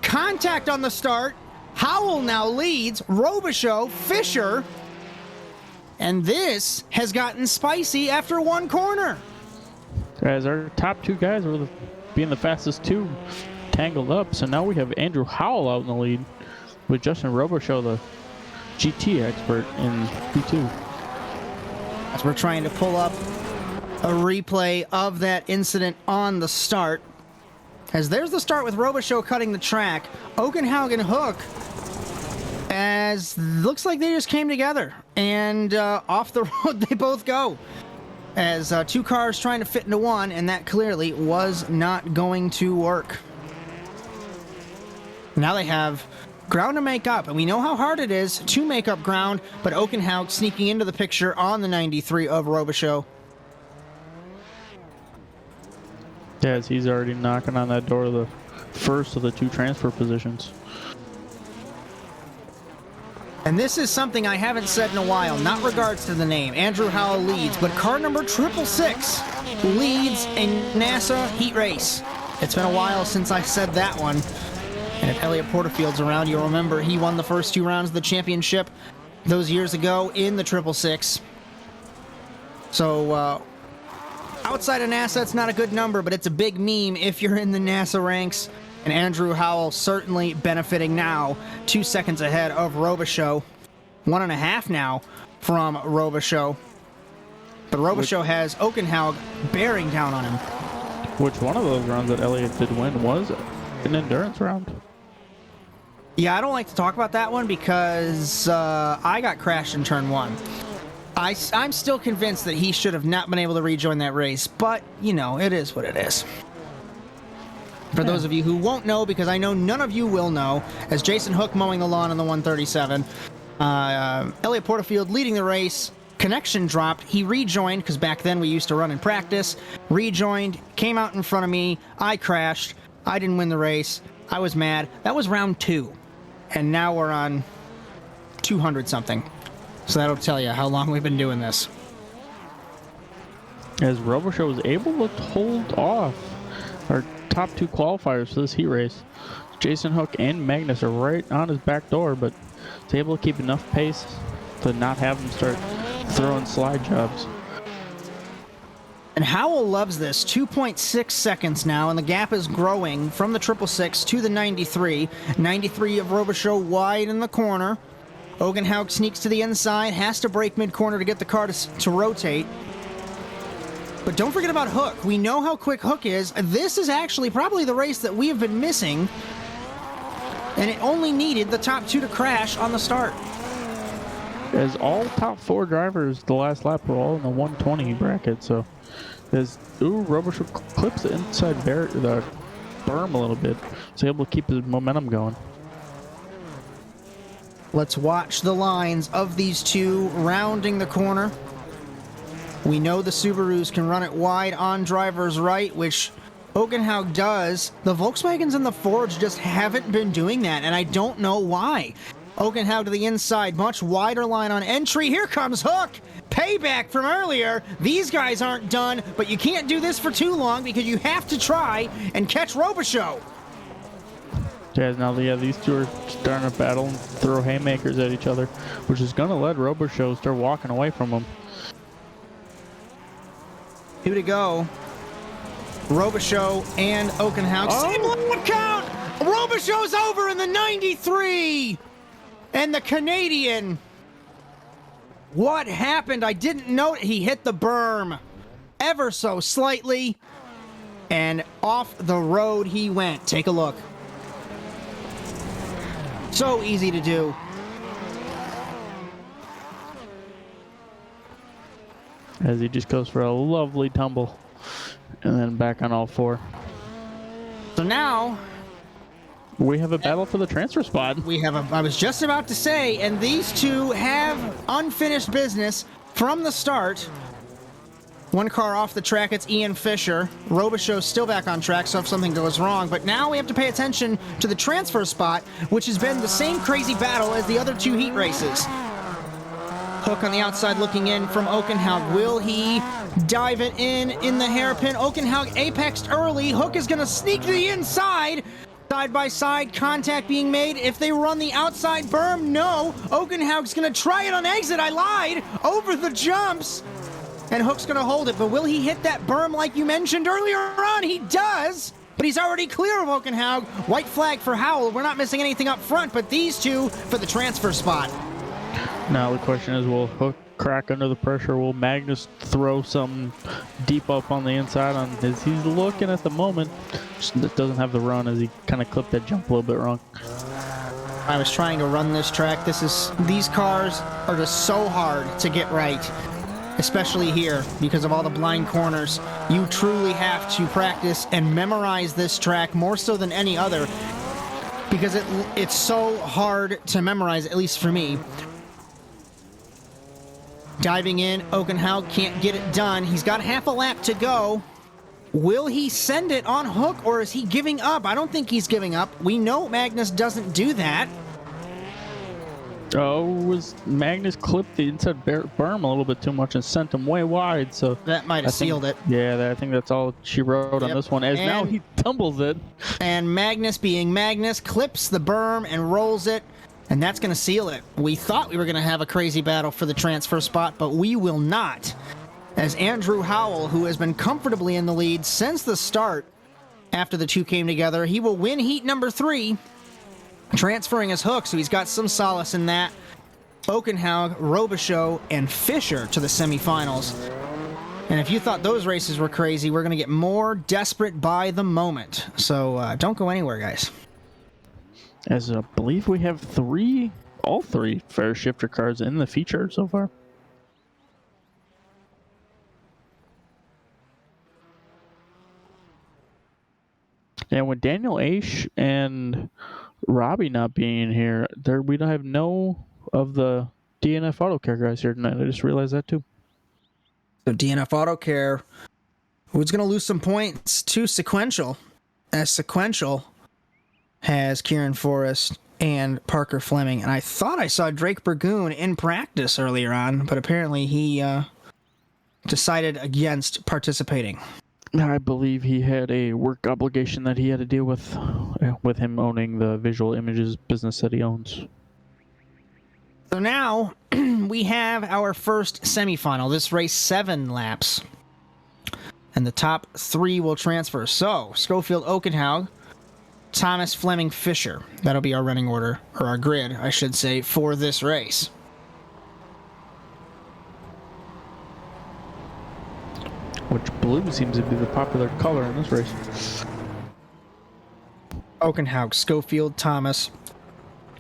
Contact on the start. Howell now leads. Robichaux, Fisher. And this has gotten spicy after 1 corner. As our top 2 guys were being the fastest 2 tangled up, so now we have Andrew Howell out in the lead with Justin Robichaux, the GT expert, in P2. As we're trying to pull up a replay of that incident on the start. As there's the start with Robichaux cutting the track. Okenhaug and Hook, as looks like they just came together, and off the road they both go. As 2 cars trying to fit into 1, and that clearly was not going to work. Now they have ground to make up, and we know how hard it is to make up ground, but Okenhaug sneaking into the picture on the 93 of Robichaux. As he's already knocking on that door of the first of the 2 transfer positions. And this is something I haven't said in a while, not regards to the name. Andrew Howell leads, but car number 666 leads a NASA heat race. It's been a while since I said that one. And if Elliot Porterfield's around, you'll remember he won the first 2 rounds of the championship those years ago in the 666. So, outside of NASA, it's not a good number, but it's a big meme if you're in the NASA ranks. And Andrew Howell certainly benefiting now, 2 seconds ahead of Robichaux. 1.5 now from Robichaux. But Robichaux has Okenhaug bearing down on him. Which one of those rounds that Elliott did win was an endurance round. Yeah, I don't like to talk about that one because I got crashed in turn 1. I'm still convinced that he should have not been able to rejoin that race, but, you know, it is what it is. For those of you who won't know, because I know none of you will know, as Jason Hook mowing the lawn on the 137, Elliot Porterfield leading the race, connection dropped, he rejoined, because back then we used to run in practice, rejoined, came out in front of me, I crashed, I didn't win the race, I was mad. That was round 2, and now we're on 200-something. So that'll tell you how long we've been doing this. As Robichaux was able to hold off our top 2 qualifiers for this heat race. Jason Hook and Magnus are right on his back door, but he's able to keep enough pace to not have him start throwing slide jobs. And Howell loves this. 2.6 seconds now, and the gap is growing from the 666 to the 93. 93 of Robichaux wide in the corner. Okenhaug sneaks to the inside, has to break mid-corner to get the car to rotate. But don't forget about Hook. We know how quick Hook is. This is actually probably the race that we have been missing, and it only needed the top 2 to crash on the start. As all top 4 drivers the last lap were all in the 120 bracket, so as Robichaux clips the inside the berm a little bit, so able to keep his momentum going. Let's watch the lines of these 2 rounding the corner. We know the Subarus can run it wide on driver's right, which Okenhaug does. The Volkswagens and the Fords just haven't been doing that, and I don't know why. Oakenhow to the inside, much wider line on entry. Here comes Hook. Payback from earlier. These guys aren't done, but you can't do this for too long because you have to try and catch Robichaux. Yeah, now these two are starting to battle and throw haymakers at each other, which is going to let Robichaux start walking away from them. 2 to go. Robichaux and Oakenhow. Same lap count! Robichaux's over in the 93! And the Canadian. What happened? I didn't know he hit the berm ever so slightly. And off the road he went. Take a look. So easy to do. As he just goes for a lovely tumble. And then back on all four. So now we have a battle for the transfer spot. I was just about to say, and these two have unfinished business from the start. One car off the track, it's Ian Fisher. Robichaux's still back on track, so if something goes wrong. But now we have to pay attention to the transfer spot, which has been the same crazy battle as the other two heat races. Hook on the outside looking in from Oakenhow. Will he dive it in the hairpin? Oakenhow apexed early. Hook is going to sneak to the inside. Side-by-side contact being made. If they run the outside berm, no. Oakenhout's going to try it on exit. I lied. Over the jumps. And Hook's going to hold it. But will he hit that berm like you mentioned earlier on? He does. But he's already clear of Oakenhout. White flag for Howell. We're not missing anything up front, but these two for the transfer spot. Now the question is, will Hook crack under the pressure? Will Magnus throw some deep up on the inside on his? He's looking at the moment. Just doesn't have the run as he kind of clipped that jump a little bit wrong. I was trying to run this track. These cars are just so hard to get right, especially here because of all the blind corners. You truly have to practice and memorize this track more so than any other because it's so hard to memorize, at least for me. Diving in, Oakenhow can't get it done. He's got half a lap to go. Will he send it on Hook, or is he giving up? I don't think he's giving up. We know Magnus doesn't do that. Oh, was Magnus clipped the inside berm a little bit too much and sent him way wide, so... That might have sealed it. Yeah, I think that's all she wrote on this one, as now he tumbles it. And Magnus, being Magnus, clips the berm and rolls it. And that's going to seal it. We thought we were going to have a crazy battle for the transfer spot, but we will not. As Andrew Howell, who has been comfortably in the lead since the start after the two came together, he will win heat number 3, transferring his Hook, so he's got some solace in that. Oakenhow, Robichaux, and Fisher to the semifinals. And if you thought those races were crazy, we're going to get more desperate by the moment. So don't go anywhere, guys. As I believe we have all three fair shifter cars in the feature so far. And with Daniel Aish and Robbie not being here, we don't have no of the DNF Auto Care guys here tonight. I just realized that too. So DNF Auto Care, who's going to lose some points to Sequential, as Sequential has Kieran Forrest and Parker Fleming. And I thought I saw Drake Burgoon in practice earlier on, but apparently he decided against participating. I believe he had a work obligation that he had to deal with him owning the visual images business that he owns. So now we have our first semifinal. This race 7 laps. And the top 3 will transfer. So, Schofield, Oakenhow, Thomas, Fleming, Fisher. That'll be our running order, or our grid, I should say, for this race. Which blue seems to be the popular color in this race. Oakenhow, Schofield, Thomas.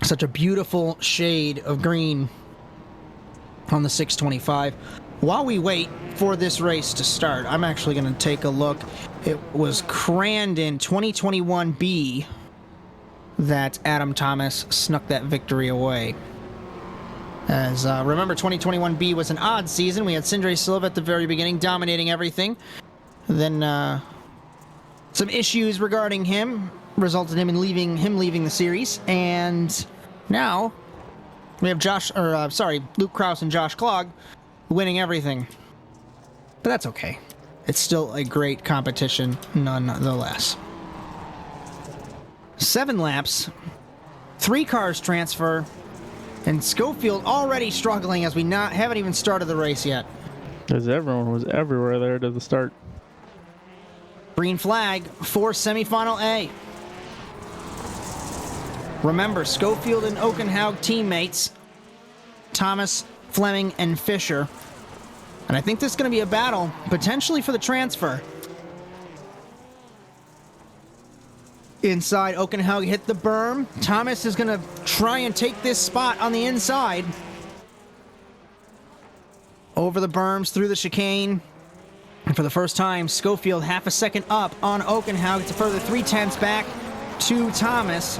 Such a beautiful shade of green on the 625. While we wait for this race to start, I'm actually going to take a look. It was Crandon 2021B that Adam Thomas snuck that victory away. As remember, 2021B was an odd season. We had Sindre Silva at the very beginning dominating everything. Then some issues regarding him resulted in him leaving the series. And now We have Luke Krause and Josh Klog winning everything. But that's okay. It's still a great competition nonetheless. 7 laps, 3 cars transfer, and Schofield already struggling as we haven't even started the race yet. As everyone was everywhere there to the start. Green flag for semifinal A. Remember, Schofield and Okenhaug teammates, Thomas, Fleming, and Fisher. And I think this is going to be a battle, potentially for the transfer. Inside, Okenhaug hit the berm. Thomas is going to try and take this spot on the inside. Over the berms, through the chicane. And for the first time, Schofield half a second up on Okenhaug. It's a further 0.3 back to Thomas.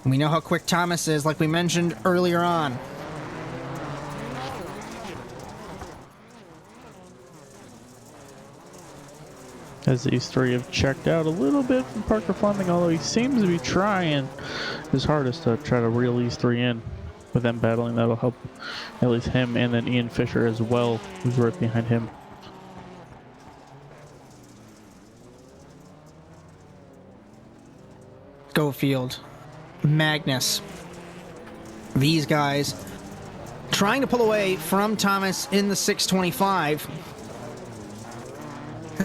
We know how quick Thomas is, like we mentioned earlier on. As these three have checked out a little bit from Parker Fleming, although he seems to be trying his hardest to try to reel these three in. With them battling, that'll help at least him, and then Ian Fisher as well, who's right behind him. Schofield, Magnus, these guys trying to pull away from Thomas in the 625.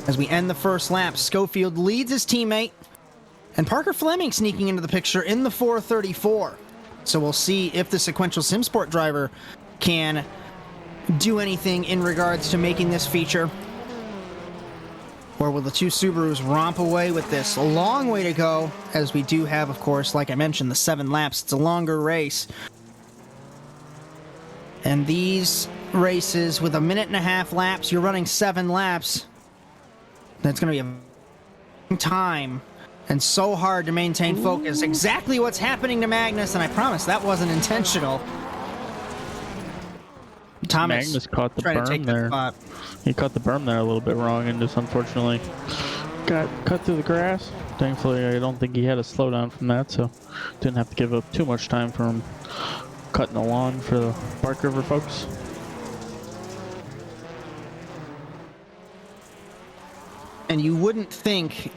As we end the first lap, Schofield leads his teammate, and Parker Fleming sneaking into the picture in the 434. So we'll see if the sequential SimSport driver can do anything in regards to making this feature. Or will the two Subarus romp away with this? A long way to go, as we do have, of course, like I mentioned, the 7 laps. It's a longer race. And these races, with 1.5 laps, you're running 7 laps. That's going to be a time, and so hard to maintain focus. Exactly what's happening to Magnus, and I promise that wasn't intentional. Thomas Magnus caught the berm there. He caught the berm there a little bit wrong and just unfortunately got cut through the grass. Thankfully, I don't think he had a slowdown from that, so didn't have to give up too much time for him cutting the lawn for the Park River folks. And you wouldn't think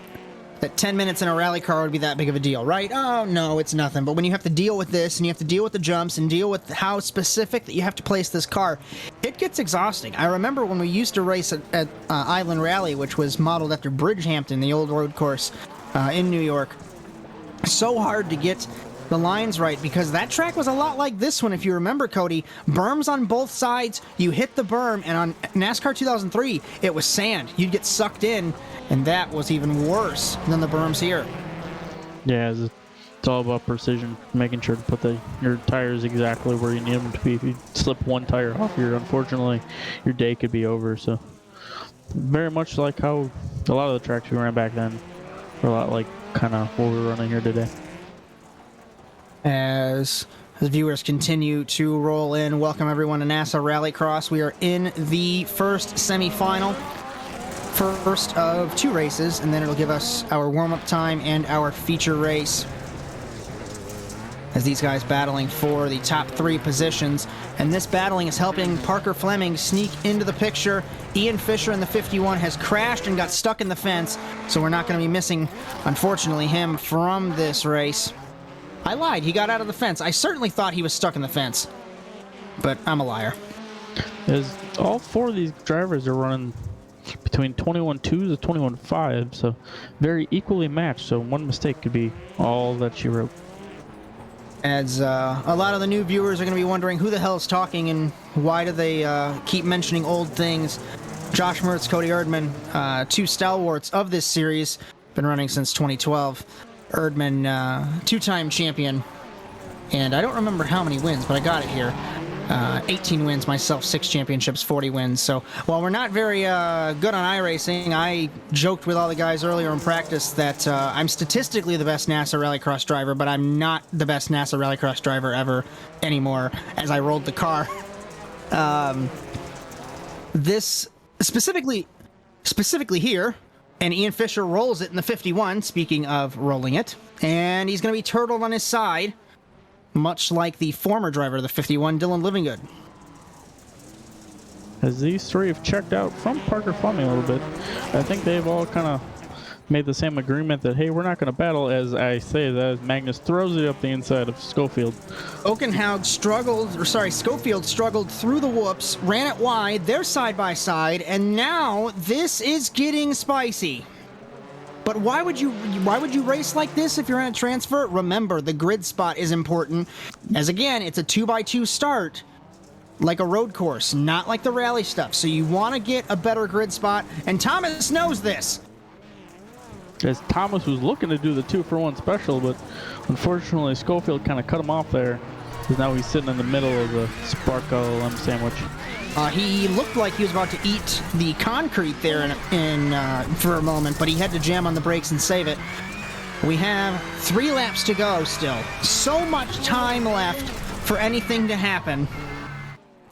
that 10 minutes in a rally car would be that big of a deal, right? Oh, no, it's nothing. But when you have to deal with this, and you have to deal with the jumps, and deal with how specific that you have to place this car, it gets exhausting. I remember when we used to race at Island Rally, which was modeled after Bridgehampton, the old road course in New York. So hard to get the lines right, because that track was a lot like this one, if you remember, Cody. Berms on both sides, you hit the berm, and on NASCAR 2003, it was sand. You'd get sucked in, and that was even worse than the berms here. Yeah, it's all about precision, making sure to put your tires exactly where you need them to be. If you slip one tire off here, unfortunately, your day could be over. So, very much like how a lot of the tracks we ran back then were a lot like kind of what we're running here today. As the viewers continue to roll in, welcome everyone to NASA Rallycross. We are in the first semifinal, first of 2 races, and then it'll give us our warm-up time and our feature race. As these guys battling for the top 3 positions, and this battling is helping Parker Fleming sneak into the picture. Ian Fisher in the 51 has crashed and got stuck in the fence, so we're not going to be missing, unfortunately, him from this race. I lied. He got out of the fence. I certainly thought he was stuck in the fence, but I'm a liar. As all 4 of these drivers are running between 21.2s and 21.5s, so very equally matched. So one mistake could be all that she wrote. As a lot of the new viewers are going to be wondering who the hell is talking and why do they keep mentioning old things. Josh Mertz, Cody Erdmann, 2 stalwarts of this series, been running since 2012. Erdmann, 2-time champion, and I don't remember how many wins, but I got it here. 18 wins, myself, 6 championships, 40 wins. So while we're not very good on iRacing, I joked with all the guys earlier in practice that I'm statistically the best NASA Rallycross driver, but I'm not the best NASA Rallycross driver ever anymore, as I rolled the car. This specifically here, and Ian Fisher rolls it in the 51, speaking of rolling it, and he's going to be turtled on his side. much like the former driver of the 51, Dylan Livingood. As these three have checked out from Parker Fleming a little bit, I think they've all kind of made the same agreement that, hey, we're not going to battle. As I say that, as Magnus throws it up the inside of Schofield. Schofield struggled through the whoops, ran it wide, they're side by side, and now this is getting spicy. But why would you race like this if you're in a transfer? Remember, the grid spot is important, as again, it's a 2x2 start, like a road course, not like the rally stuff. So you want to get a better grid spot, and Thomas knows this. As Thomas was looking to do the 2-for-1 special, but unfortunately Schofield kind of cut him off there, because now he's sitting in the middle of the Sparkle LM sandwich. He looked like he was about to eat the concrete there for a moment, but he had to jam on the brakes and save it. We have 3 laps to go still. So much time left for anything to happen.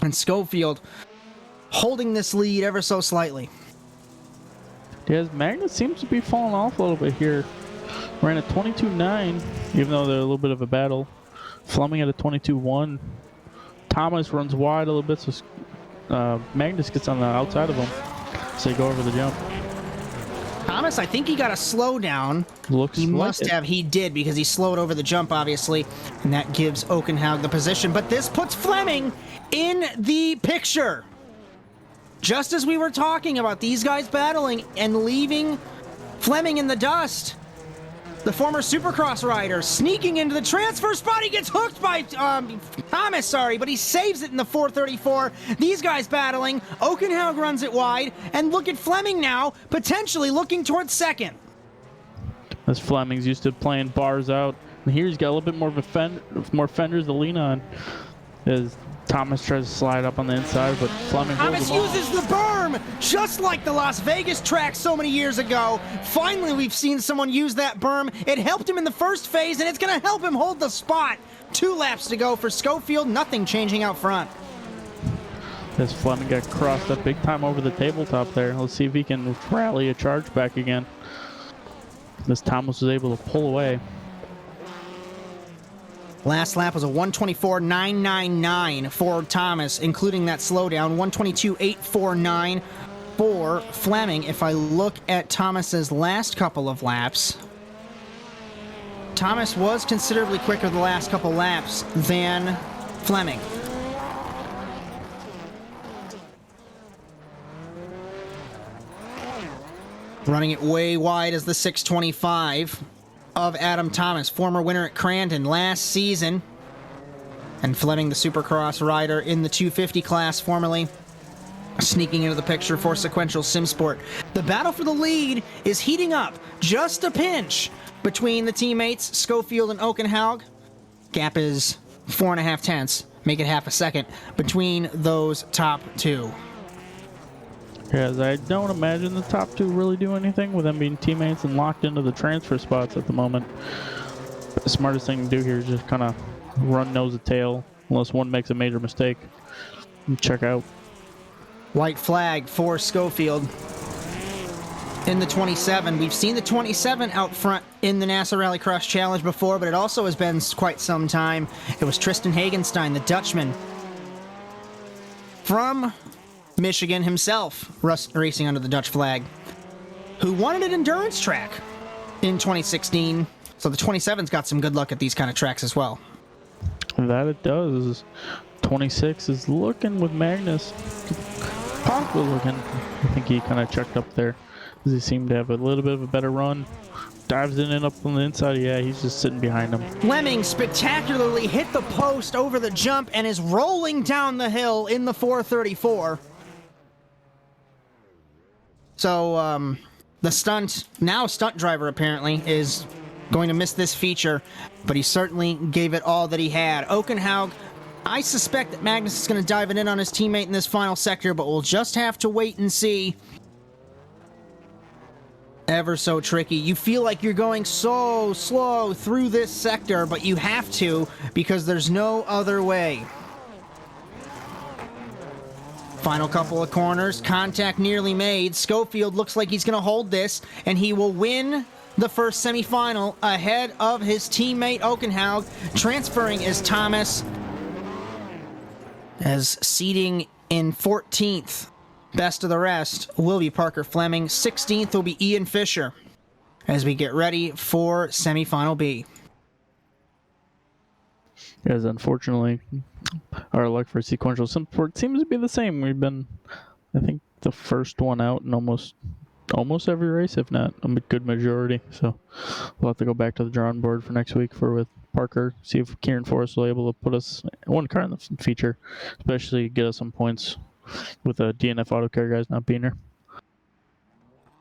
And Schofield holding this lead ever so slightly. Yes, Magnus seems to be falling off a little bit here. Ran a 22.9, even though they're a little bit of a battle. Fleming at a 22.1. Thomas runs wide a little bit, so Magnus gets on the outside of him. So they go over the jump. Thomas, I think he got a slowdown. He must have. He did, because he slowed over the jump, obviously. And that gives Okenhaug the position. But this puts Fleming in the picture. Just as we were talking about these guys battling and leaving Fleming in the dust. The former Supercross rider sneaking into the transfer spot. He gets hooked by Thomas, but he saves it in the 434. These guys battling. Okenhaug runs it wide. And look at Fleming now, potentially looking towards second. As Fleming's used to playing bars out. And here he's got a little bit more of more fenders to lean on. As Thomas tries to slide up on the inside, but Fleming Thomas uses the berm, just like the Las Vegas track so many years ago. Finally, we've seen someone use that berm. It helped him in the first phase, and it's going to help him hold the spot. 2 laps to go for Schofield, nothing changing out front. As Fleming got crossed up big time over the tabletop there. Let's see if he can rally a charge back again. This Thomas was able to pull away. Last lap was a 124.999 for Thomas, including that slowdown. 122.849 for Fleming. If I look at Thomas's last couple of laps, Thomas was considerably quicker the last couple laps than Fleming. Running it way wide as the 625 of Adam Thomas, former winner at Crandon last season. And Fleming, the Supercross rider in the 250 class, formerly sneaking into the picture for Sequential Simsport. The battle for the lead is heating up. Just a pinch between the teammates, Schofield and Okenhaug. Gap is 4.5 tenths. Make it half a second between those top 2. Yes, I don't imagine the top 2 really do anything with them being teammates and locked into the transfer spots at the moment. But the smartest thing to do here is just kind of run nose to tail, unless one makes a major mistake. And check out. White flag for Schofield in the 27. We've seen the 27 out front in the NASA Rallycross Challenge before, but it also has been quite some time. It was Tristan Hagenstein, the Dutchman from Michigan himself, racing under the Dutch flag, who won an endurance track in 2016. So the 27's got some good luck at these kind of tracks as well. That it does. 26 is looking with Magnus. Possibly looking. I think he kind of checked up there, because he seemed to have a little bit of a better run. Dives in and up on the inside. Yeah, he's just sitting behind him. Fleming spectacularly hit the post over the jump and is rolling down the hill in the 434. So, the stunt driver apparently is going to miss this feature, but he certainly gave it all that he had. Okenhaug, I suspect that Magnus is going to dive it in on his teammate in this final sector, but we'll just have to wait and see. Ever so tricky. You feel like you're going so slow through this sector, but you have to because there's no other way. Final couple of corners, contact nearly made. Schofield looks like he's going to hold this, and he will win the first semifinal ahead of his teammate Okenhaug. Transferring is Thomas, as seeding in 14th, best of the rest, will be Parker Fleming. 16th will be Ian Fisher, as we get ready for semifinal B. As unfortunately, our luck for sequential support seems to be the same. We've been, I think, the first one out in almost every race, if not a good majority. So we'll have to go back to the drawing board for next week with Parker, see if Kieran Forrest will be able to put us one car in the feature, especially get us some points with the DNF Auto Care guys not being here.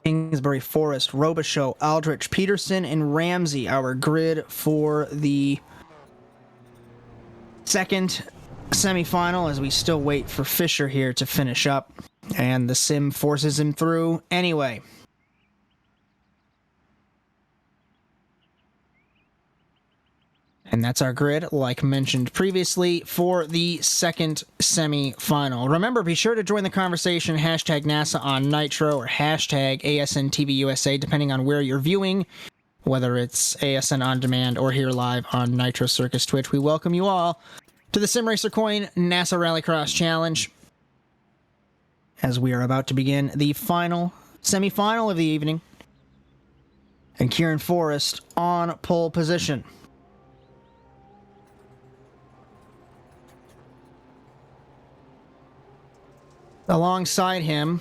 Kingsbury, Forrest, Robichaux, Aldrich, Peterson, and Ramsey, our grid for the second semifinal, as we still wait for Fisher here to finish up, and the sim forces him through anyway. And that's our grid, like mentioned previously, for the second semi-final. Remember, be sure to join the conversation, hashtag NASA on Nitro or hashtag ASN TV USA, depending on where you're viewing, whether it's ASN On Demand or here live on Nitro Circus Twitch. We welcome you all to the Simracer Coin NASA Rallycross Challenge, as we are about to begin the final semi-final of the evening. And Kieran Forrest on pole position. Alongside him,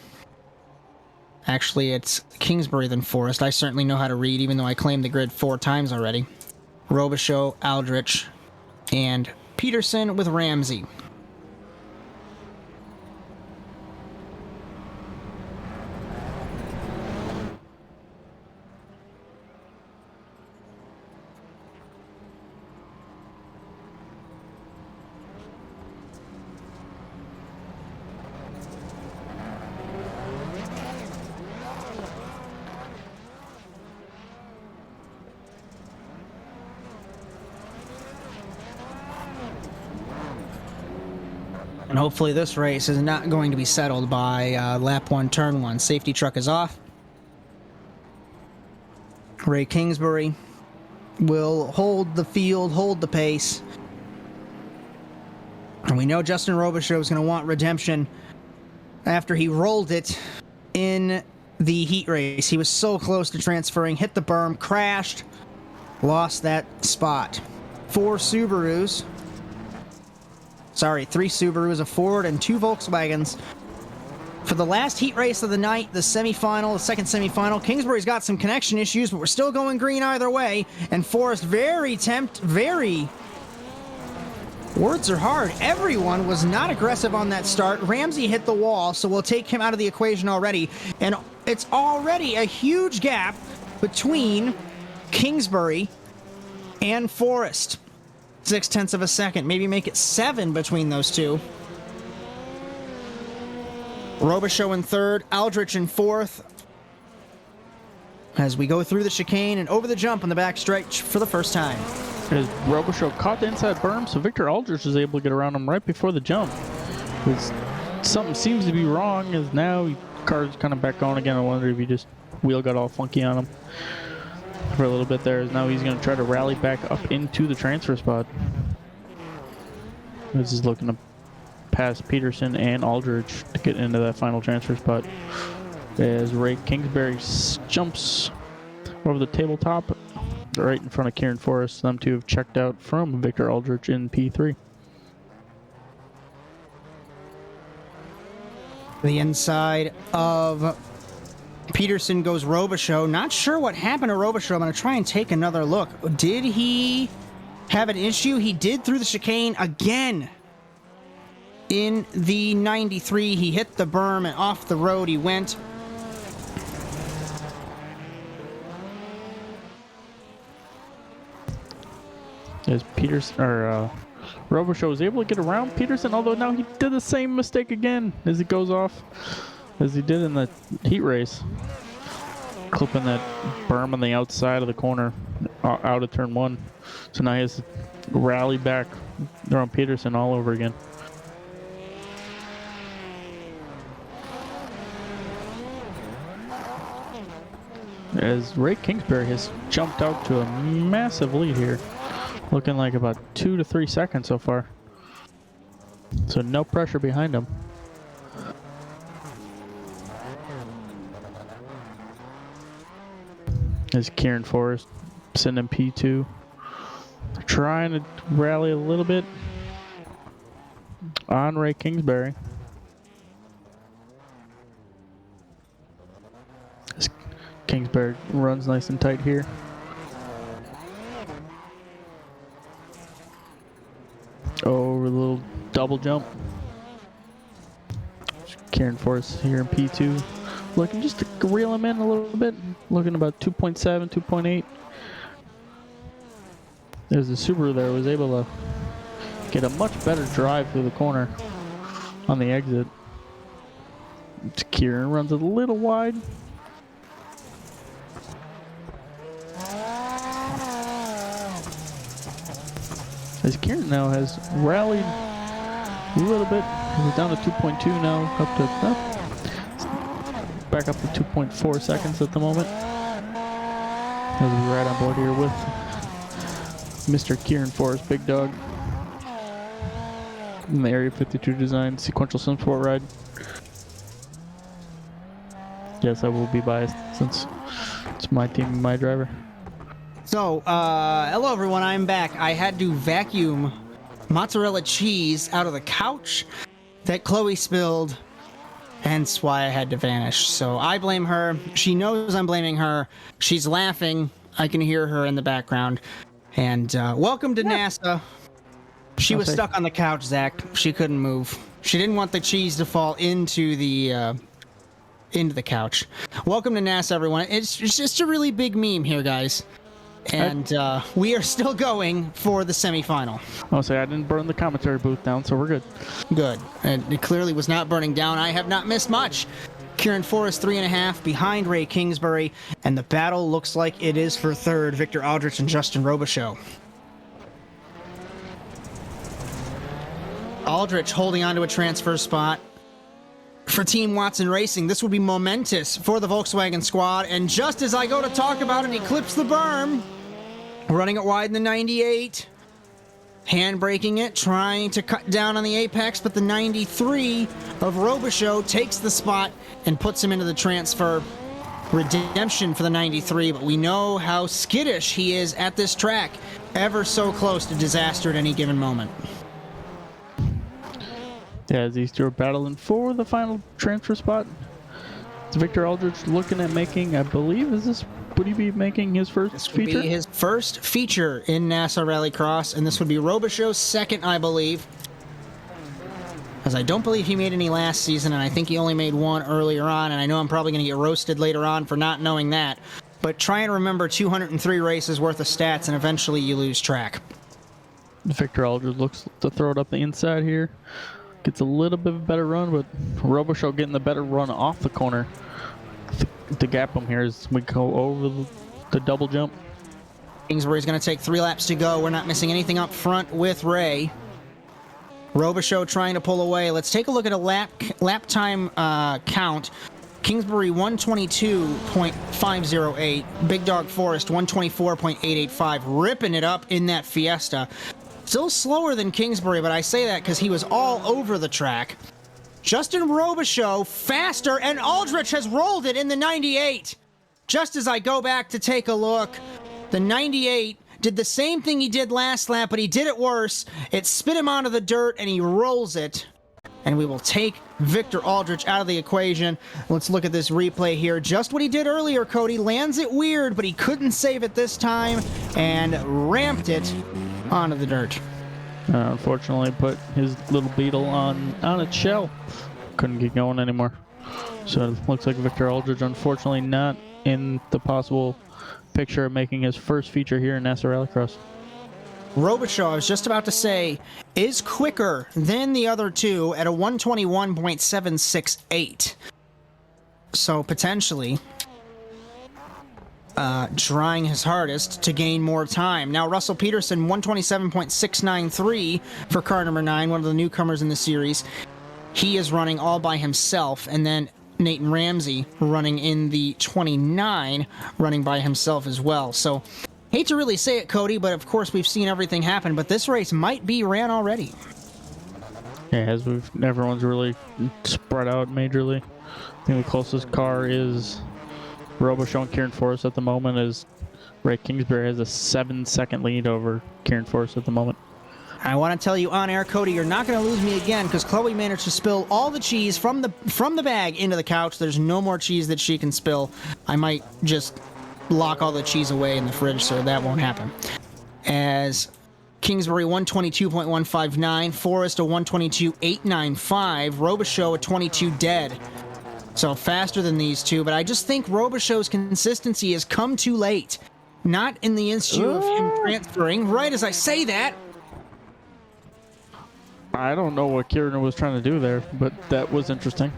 actually it's Kingsbury than Forrest. I certainly know how to read, even though I claimed the grid 4 times already. Robichaux, Aldrich, and Peterson with Ramsey. And hopefully this race is not going to be settled by lap 1, turn 1. Safety truck is off. Ray Kingsbury will hold the field, hold the pace. And we know Justin Robichaux is going to want redemption after he rolled it in the heat race. He was so close to transferring, hit the berm, crashed, lost that spot. 3 Subarus, a Ford, and 2 Volkswagens. For the last heat race of the night, the semifinal, the second semifinal, Kingsbury's got some connection issues, but we're still going green either way. And Forrest words are hard. Everyone was not aggressive on that start. Ramsey hit the wall, so we'll take him out of the equation already. And it's already a huge gap between Kingsbury and Forrest. 0.6 of a second, maybe make it 7 between those two. Robichaux in 3rd, Aldrich in 4th. As we go through the chicane and over the jump on the back stretch for the first time. As Robichaux caught the inside berm, so Victor Aldrich is able to get around him right before the jump. Something seems to be wrong, as now car's kind of back on again. I wonder if he just wheel got all funky on him for a little bit there, as now he's going to try to rally back up into the transfer spot. This is looking to pass Peterson and Aldrich to get into that final transfer spot, as Ray Kingsbury jumps over the tabletop right in front of Kieran Forrest. Them two have checked out from Victor Aldrich in P3. The inside of Peterson goes Robichaux. Not sure what happened to Robichaux. I'm going to try and take another look. Did he have an issue? He did through the chicane again. In the 93, he hit the berm and off the road he went. As Robichaux was able to get around Peterson, although now he did the same mistake again as he goes off as he did in the heat race, clipping that berm on the outside of the corner out of turn 1. So now he has to rally back around Peterson all over again. as Ray Kingsbury has jumped out to a massive lead here. Looking like about 2 to 3 seconds so far. So no pressure behind him. As Kieran Forrest sending P2. Trying to rally a little bit on Ray Kingsbury. As Kingsbury runs nice and tight here. Over the little double jump. Kieran Forrest here in P2. Looking just to reel him in a little bit. Looking about 2.7, 2.8. As the Subaru there was able to get a much better drive through the corner on the exit. Kieran runs a little wide. As Kieran now has rallied a little bit. He's down to 2.2 now, up to back up to 2.4 seconds at the moment. As we ride on board here with Mr. Kieran Forrest, Big Dog, in the Area 52 design sequential sim sport ride. Yes, I will be biased since it's my team and my driver. So, hello everyone, I'm back. I had to vacuum mozzarella cheese out of the couch that Chloe spilled, hence why I had to vanish. So I blame her. She knows I'm blaming her. She's laughing. I can hear her in the background. And welcome to NASA. She was stuck on the couch, Zach. She couldn't move. She didn't want the cheese to fall into the couch. Welcome to NASA, everyone. It's just a really big meme here, guys. And we are still going for the semifinal. I'll say I didn't burn the commentary booth down, so we're good. Good. And it clearly was not burning down. I have not missed much. Kieran Forrest 3.5 behind Ray Kingsbury, and the battle looks like it is for third. Victor Aldrich and Justin Robichaux. Aldrich holding on to a transfer spot for Team Watson Racing. This would be momentous for the Volkswagen squad. And just as I go to talk about it, he clips the berm, running it wide in the 98. Hand-braking it, trying to cut down on the apex, but the 93 of Robichaux takes the spot and puts him into the transfer. Redemption for the 93, but we know how skittish he is at this track. Ever so close to disaster at any given moment. Yeah, as these two are battling for the final transfer spot. It's Victor Aldrich looking at making, I believe, would he be making his first feature? This would be his first feature in NASA Rallycross, and this would be Robichaux's second, I believe. As I don't believe he made any last season, and I think he only made one earlier on, and I know I'm probably going to get roasted later on for not knowing that. But try and remember 203 races worth of stats, and eventually you lose track. Victor Aldrich looks to throw it up the inside here. Gets a little bit of a better run, but Robichaux getting the better run off the corner to gap him here as we go over the double jump. Kingsbury's going to take 3 laps to go. We're not missing anything up front with Ray. Robichaux trying to pull away. Let's take a look at a lap time count. Kingsbury 122.508. Big Dog Forrest 124.885. Ripping it up in that Fiesta. Still slower than Kingsbury, but I say that because he was all over the track. Justin Robichaux faster, and Aldrich has rolled it in the 98. Just as I go back to take a look, the 98 did the same thing he did last lap, but he did it worse. It spit him onto the dirt, and he rolls it. And we will take Victor Aldrich out of the equation. Let's look at this replay here. Just what he did earlier, Cody. Lands it weird, but he couldn't save it this time, and ramped it onto the dirt. Unfortunately, put his little Beetle on its shell. Couldn't get going anymore. So it looks like Victor Aldrich, unfortunately, not in the possible picture of making his first feature here in NASA Rallycross. Robichaux, I was just about to say, is quicker than the other two at a 121.768. So potentially trying his hardest to gain more time. Now Russell Peterson 127.693 for car number 9, one of the newcomers in the series. He is running all by himself, and then Nathan Ramsey running in the 29, running by himself as well. So, hate to really say it, Cody, but of course we've seen everything happen, but this race might be ran already. Yeah, as everyone's really spread out majorly. I think the closest car is Robo and Kieran Forrest at the moment, as Ray Kingsbury has a 7-second lead over Kieran Forrest at the moment. I want to tell you on air, Cody, you're not going to lose me again because Chloe managed to spill all the cheese from the bag into the couch. There's no more cheese that she can spill. I might just lock all the cheese away in the fridge, so that won't happen. As Kingsbury 122.159, Forrest a 122.895, Robichaux a 22 dead. So faster than these two, but I just think Robichaux's consistency has come too late. Not in the issue of him transferring. Right as I say that, I don't know what Kieran was trying to do there, but that was interesting.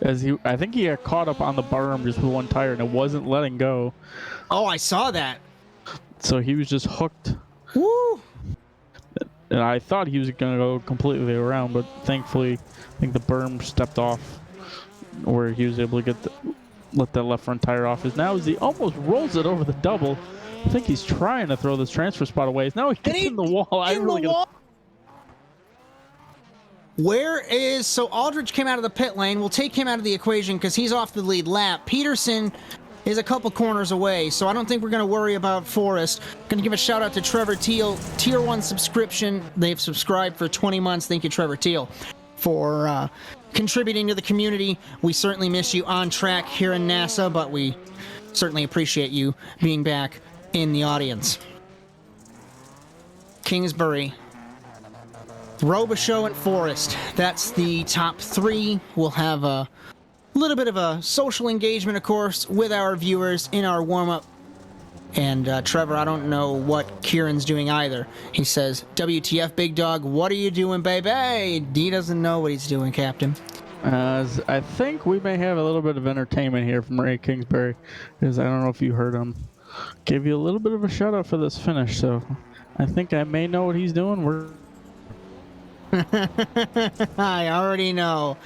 I think he got caught up on the berm just with one tire and it wasn't letting go. oh, I saw that. So he was just hooked. Woo! And I thought he was going to go completely around, but thankfully, I think the berm stepped off where he was able to let that left front tire off. Now as he almost rolls it over the double, I think he's trying to throw this transfer spot away. Now he gets in the wall. So Aldridge came out of the pit lane. We'll take him out of the equation because he's off the lead lap. Peterson is a couple corners away, so I don't think we're going to worry about Forrest. Going to give a shout out to Trevor Teal, Tier 1 subscription. They've subscribed for 20 months. Thank you, Trevor Teal, for contributing to the community. We certainly miss you on track here in NASA, but we certainly appreciate you being back in the audience. Kingsbury, Robichaux, and Forrest. That's the top three. We'll have a little bit of a social engagement, of course, with our viewers in our warm-up. And Trevor, I don't know what Kieran's doing either. He says, WTF, big dog, what are you doing, baby? He doesn't know what he's doing, Captain. I think we may have a little bit of entertainment here from Ray Kingsbury, because I don't know if you heard him give you a little bit of a shout-out for this finish, so I think I may know what he's doing. I already know.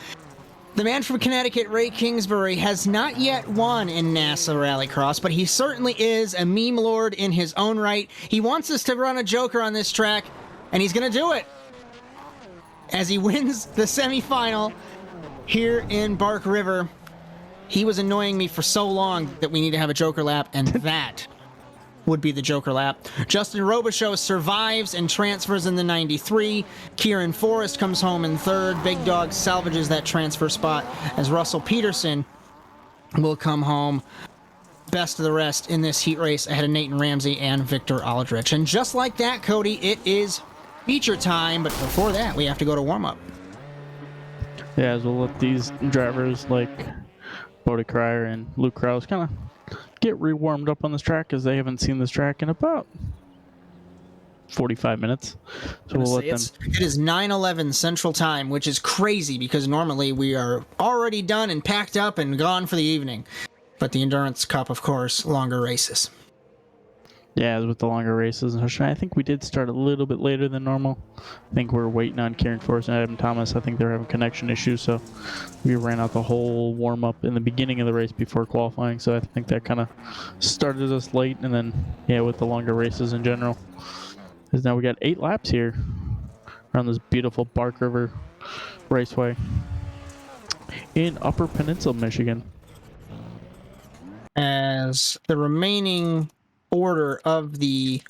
The man from Connecticut, Ray Kingsbury, has not yet won in NASA Rallycross, but he certainly is a meme lord in his own right. He wants us to run a Joker on this track, and he's going to do it as he wins the semifinal here in Bark River. He was annoying me for so long that we need to have a Joker lap, and that would be the Joker lap. Justin Robichaux survives and transfers in the 93. Kieran Forrest comes home in third. Big Dog salvages that transfer spot as Russell Peterson will come home best of the rest in this heat race ahead of Nathan Ramsey and Victor Aldrich. And just like that, Cody, it is feature time, but before that, we have to go to warm-up. Yeah, as we'll let these drivers like Bodie Cryer and Luke Krause kind of get re-warmed up on this track, because they haven't seen this track in about 45 minutes. So we'll let them. It is 9:11 Central Time, which is crazy because normally we are already done and packed up and gone for the evening. But the Endurance Cup, of course, longer races. Yeah, with the longer races. I think we did start a little bit later than normal. I think we're waiting on Kieran Forrest and Adam Thomas. I think they're having connection issues, so we ran out the whole warm-up in the beginning of the race before qualifying, so I think that kind of started us late, and then, yeah, with the longer races in general. Because now we got 8 laps here around this beautiful Bark River Raceway in Upper Peninsula, Michigan. As the remaining order of the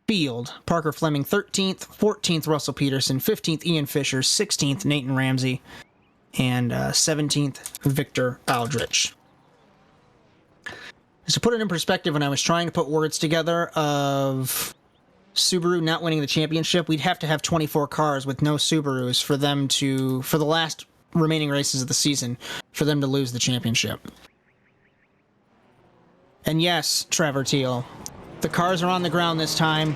field, Parker Fleming 13th, 14th Russell Peterson, 15th Ian Fisher, 16th Nathan Ramsey, and 17th Victor Aldrich. Just to put it in perspective, when I was trying to put words together of Subaru not winning the championship, we'd have to have 24 cars with no Subarus for the last remaining races of the season, for them to lose the championship. And yes, Trevor Teal, the cars are on the ground this time,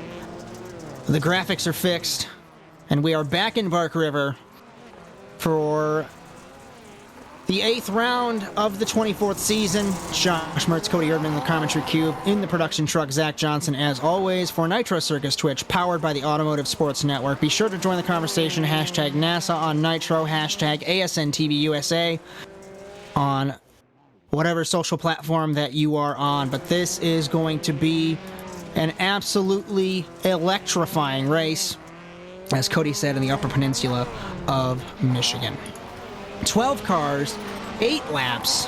the graphics are fixed, and we are back in Bark River for the 8th round of the 24th season. Josh Mertz, Cody Erdmann in the commentary cube, in the production truck, Zack Johnson, as always, for Nitro Circus Twitch, powered by the Automotive Sports Network. Be sure to join the conversation, hashtag NASA on Nitro, hashtag ASNTV USA. on whatever social platform that you are on. But this is going to be an absolutely electrifying race, as Cody said, in the Upper Peninsula of Michigan. 12 cars, 8 laps,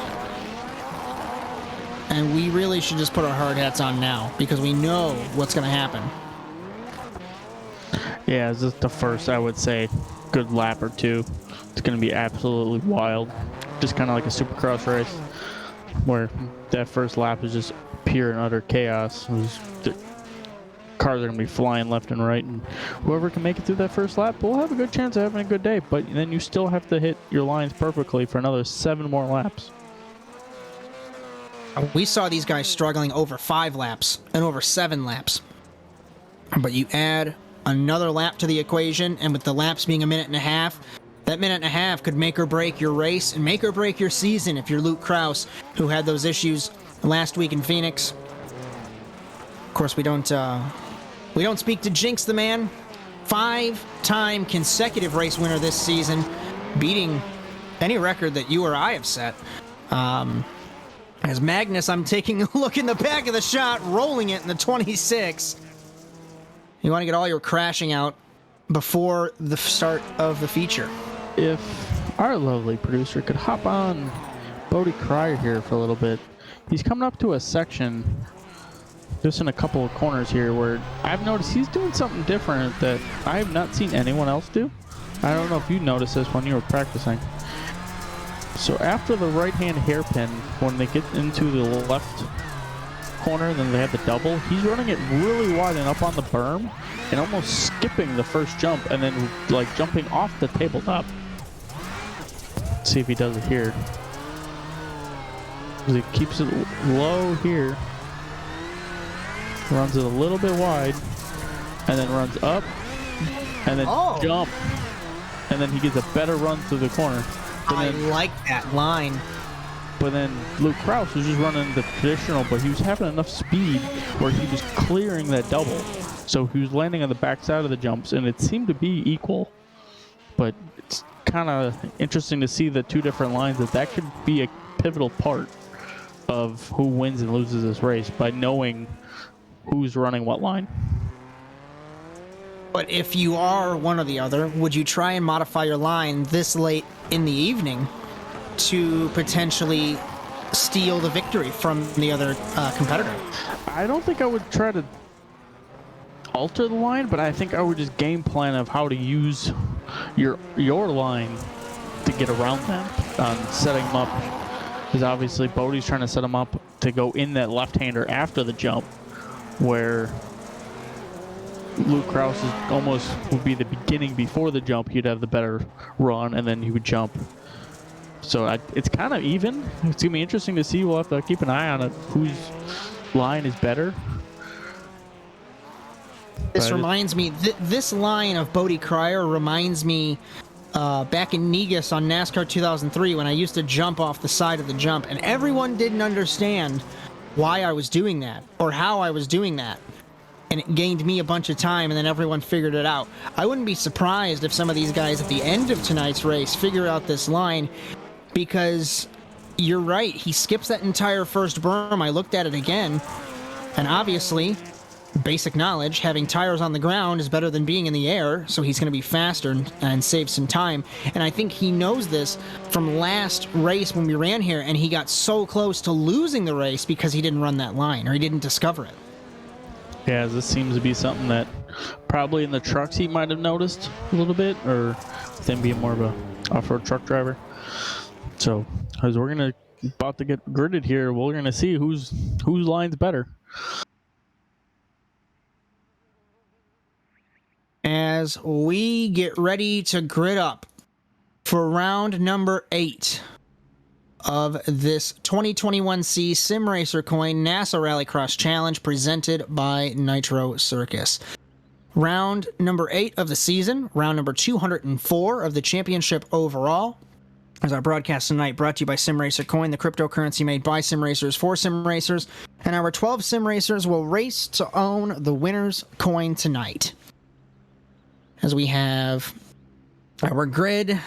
and we really should just put our hard hats on now because we know what's going to happen. Yeah, this is the first, I would say, good lap or two. It's going to be absolutely wild. Just kind of like a supercross race where that first lap is just pure and utter chaos. The cars are going to be flying left and right, and whoever can make it through that first lap will have a good chance of having a good day. But then you still have to hit your lines perfectly for another 7 more laps. We saw these guys struggling over 5 laps and over 7 laps. But you add another lap to the equation, and with the laps being a minute and a half, that minute and a half could make or break your race and make or break your season if you're Luke Krause, who had those issues last week in Phoenix. Of course, we don't speak to jinx the man. 5-time consecutive race winner this season, beating any record that you or I have set. As Magnus, I'm taking a look in the back of the shot, rolling it in the 26. You want to get all your crashing out before the start of the feature. If our lovely producer could hop on Bodie Cryer here for a little bit. He's coming up to a section just in a couple of corners here where I've noticed he's doing something different that I have not seen anyone else do. I don't know if you noticed this when you were practicing. So after the right-hand hairpin, when they get into the left corner, then they have the double, he's running it really wide and up on the berm and almost skipping the first jump and then like jumping off the tabletop. Let's see if he does it here. He keeps it low here, runs it a little bit wide, and then runs up, and then jump, and then he gets a better run through the corner. I like that line. But then Luke Krause was just running the traditional, but he was having enough speed where he was clearing that double. So he was landing on the backside of the jumps, and it seemed to be equal. But it's kind of interesting to see the two different lines, that could be a pivotal part of who wins and loses this race by knowing who's running what line. But if you are one or the other, would you try and modify your line this late in the evening to potentially steal the victory from the other competitor? I don't think I would try to alter the line, but I think I would just game plan of how to use your line to get around them, setting them up. Because obviously Bodie's trying to set them up to go in that left-hander after the jump, where Luke Krause is almost would be the beginning before the jump. He'd have the better run, and then he would jump. So it's kind of even. It's going to be interesting to see. We'll have to keep an eye on it, whose line is better. This reminds me, this line of Bodie Cryer reminds me back in Negus on NASCAR 2003 when I used to jump off the side of the jump, and everyone didn't understand why I was doing that or how I was doing that. And it gained me a bunch of time, and then everyone figured it out. I wouldn't be surprised if some of these guys at the end of tonight's race figure out this line, because you're right, he skips that entire first berm. I looked at it again, and obviously, basic knowledge, having tires on the ground is better than being in the air, so he's going to be faster and save some time. And I think he knows this from last race when we ran here, and he got so close to losing the race because he didn't run that line, or he didn't discover it. Yeah, this seems to be something that probably in the trucks he might have noticed a little bit, or with him being more of a off-road truck driver. So, as we're about to get gridded here, we're gonna see whose line's better. As we get ready to grid up for round number 8 of this 2021C Simracer Coin NASA Rallycross Challenge presented by Nitro Circus. Round number 8 of the season, round number 204 of the championship overall. As our broadcast tonight brought to you by Simracer Coin, the cryptocurrency made by Simracers for Simracers. And our 12 Simracers will race to own the winner's coin tonight. As we have our grid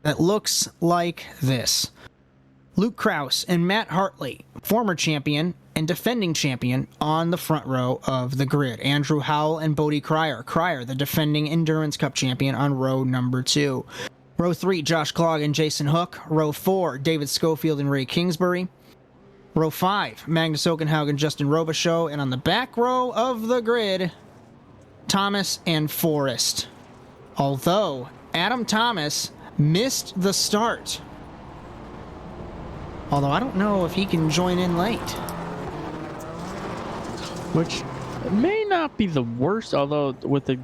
that looks like this. Luke Krause and Matt Hartley, former champion and defending champion, on the front row of the grid. Andrew Howell and Bodie Cryer. Cryer, the defending Endurance Cup champion, on row number 2. Row 3, Josh Clogg and Jason Hook. Row 4, David Schofield and Ray Kingsbury. Row 5, Magnus Okenhaug and Justin Robichaux. And on the back row of the grid, Thomas and Forrest. Although Adam Thomas missed the start. Although I don't know if he can join in late. Which may not be the worst, although with the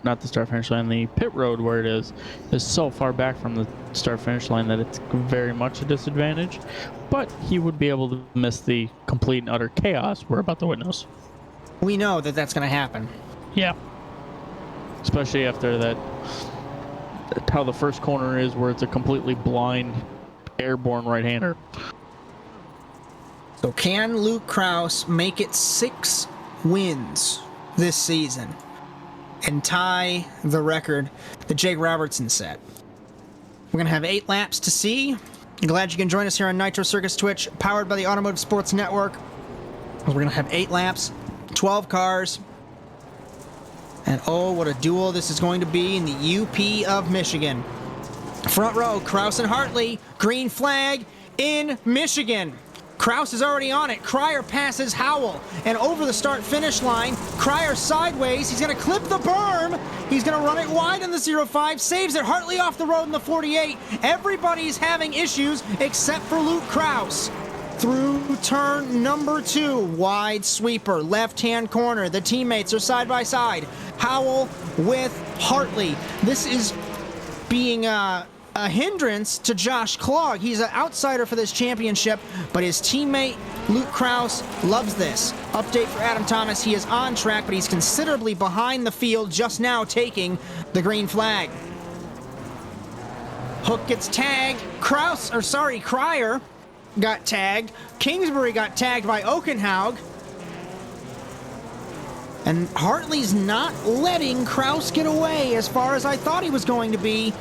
not the start-finish line, the pit road where it is so far back from the start-finish line that it's very much a disadvantage. But he would be able to miss the complete and utter chaos we're about to witness. We know that that's going to happen. Yeah. Especially after that, how the first corner is where it's a completely blind airborne right-hander. So can Luke Krause make it 6 wins this season and tie the record that Jake Robertson set? We're going to have 8 laps to see. I'm glad you can join us here on Nitro Circus Twitch, powered by the Automotive Sports Network. We're going to have 8 laps, 12 cars. And oh, what a duel this is going to be in the UP of Michigan. Front row, Krause and Hartley, green flag in Michigan. Krause is already on it. Cryer passes Howell. And over the start-finish line, Cryer sideways. He's going to clip the berm. He's going to run it wide in the 05. Saves it. Hartley off the road in the 48. Everybody's having issues except for Luke Krause. Through turn number 2, wide sweeper, left-hand corner. The teammates are side by side. Howell with Hartley. This is being a hindrance to Josh Clogg. He's an outsider for this championship, but his teammate Luke Krause loves this. Update for Adam Thomas: he is on track, but he's considerably behind the field, just now taking the green flag. Hook gets tagged. Cryer got tagged. Kingsbury got tagged by Okenhaug. And Hartley's not letting Krause get away as far as I thought he was going to be.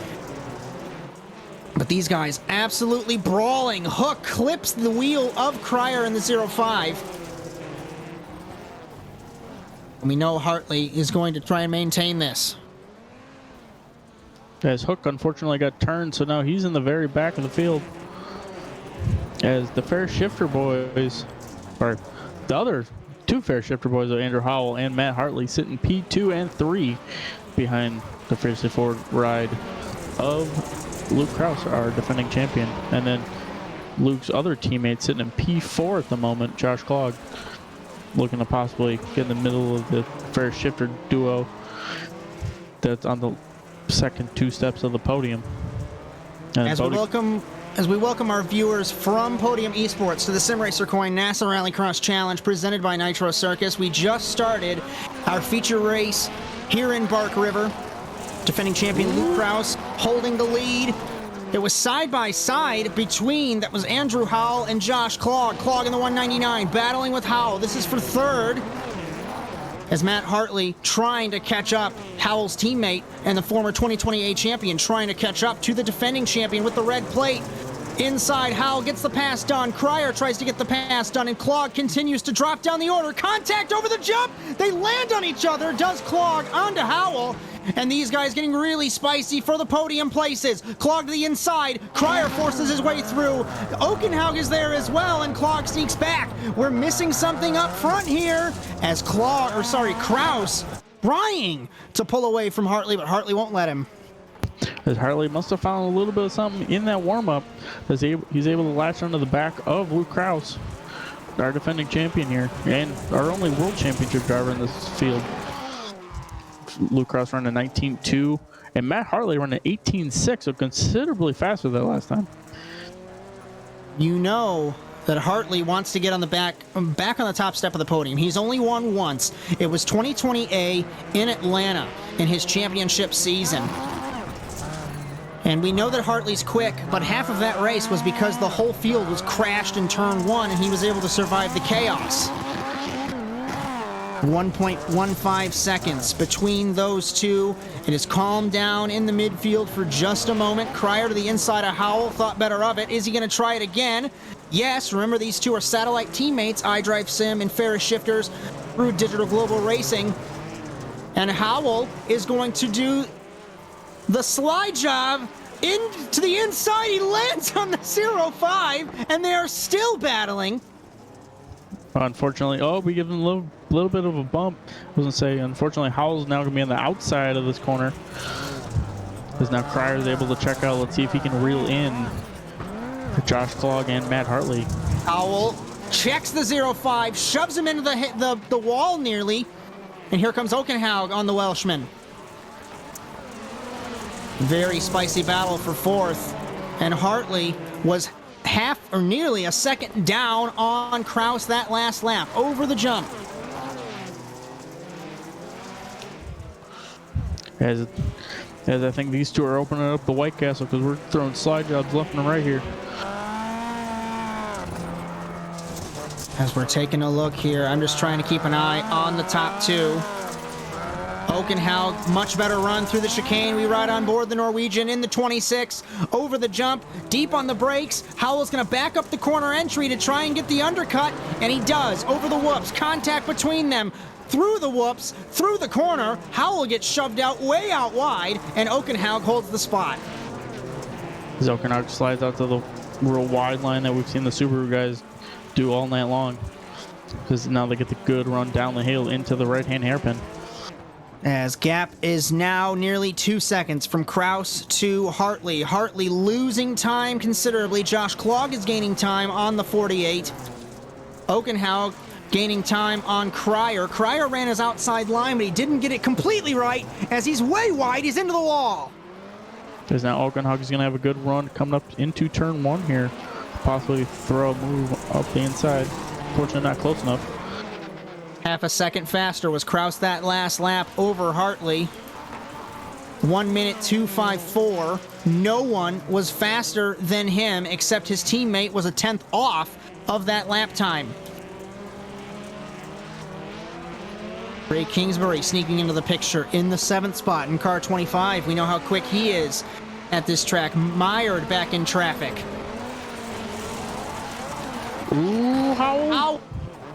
But these guys absolutely brawling. Hook clips the wheel of Cryer in the 05. And we know Hartley is going to try and maintain this. As Hook unfortunately got turned, so now he's in the very back of the field. As the fair shifter boys, or the other 2 fair shifter boys of Andrew Howell and Matt Hartley, sitting P2 and 3 behind the fiercely forward ride of Luke Krause, our defending champion. And then Luke's other teammate sitting in P4 at the moment, Josh Clogg, looking to possibly get in the middle of the fair shifter duo that's on the second 2 steps of the podium. And As we welcome our viewers from Podium Esports to the Simracer Coin NASA Rallycross Challenge presented by Nitro Circus. We just started our feature race here in Bark River. Defending champion Luke Krause holding the lead. It was side by side between, that was Andrew Howell and Josh Clogg. Clogg in the 199 battling with Howell. This is for 3rd. As Matt Hartley trying to catch up, Howell's teammate and the former 2020A champion trying to catch up to the defending champion with the red plate. Inside, Howell gets the pass done. Cryer tries to get the pass done, and Clogg continues to drop down the order. Contact over the jump! They land on each other. Does Clogg onto Howell. And these guys getting really spicy for the podium places. Clogg to the inside. Cryer forces his way through. Okenhaug is there as well, and Clogg sneaks back. We're missing something up front here as Krause trying to pull away from Hartley, but Hartley won't let him. As Hartley must have found a little bit of something in that warm-up, as he's able to latch onto the back of Luke Krause, our defending champion here, and our only world championship driver in this field. Luke Krause running a 19.2, and Matt Hartley running an 18.6, so considerably faster than last time. You know that Hartley wants to get on the back on the top step of the podium. He's only won once. It was 2020A in Atlanta in his championship season. And we know that Hartley's quick, but half of that race was because the whole field was crashed in turn 1 and he was able to survive the chaos. 1.15 seconds between those two. It has calmed down in the midfield for just a moment. Cryer to the inside of Howell, thought better of it. Is he going to try it again? Yes, remember these two are satellite teammates, iDrive Sim and Ferris Shifters through Digital Global Racing. And Howell is going to do the slide job into the inside. He lands on the 0.5, and they are still battling. Unfortunately, we give him a little bit of a bump. I was gonna say, unfortunately, Howell's now gonna be on the outside of this corner. Because now Cryer's able to check out. Let's see if he can reel in for Josh Clogg and Matt Hartley. Howell checks the 0.5, shoves him into the wall nearly, and here comes Okenhaug on the Welshman. Very spicy battle for fourth, and Hartley was half or nearly a second down on Kraus that last lap over the jump. As I think these two are opening up the White Castle because we're throwing slide jobs left and right here. As we're taking a look here, I'm just trying to keep an eye on the top two. Okenhaug, much better run through the chicane. We ride on board the Norwegian in the 26, over the jump, deep on the brakes. Howell's going to back up the corner entry to try and get the undercut, and he does, over the whoops. Contact between them, through the whoops, through the corner. Howell gets shoved out, way out wide, and Okenhaug holds the spot. As Okenhaug slides out to the real wide line that we've seen the Subaru guys do all night long. Because now they get the good run down the hill into the right-hand hairpin. As gap is now nearly 2 seconds from Kraus to Hartley. Hartley losing time considerably. Josh Clogg is gaining time on the 48. Okenhaug gaining time on Cryer. Cryer ran his outside line, but he didn't get it completely right as he's way wide. He's into the wall. Because now Okenhaug is going to have a good run coming up into turn one here. Possibly throw a move up the inside. Fortunately, not close enough. Half a second faster was Kraus that last lap over Hartley. 1 minute 2:54. No one was faster than him except his teammate was a tenth off of that lap time. Ray Kingsbury sneaking into the picture in the 7th spot in car 25. We know how quick he is at this track. Mired back in traffic. Ooh, Ow!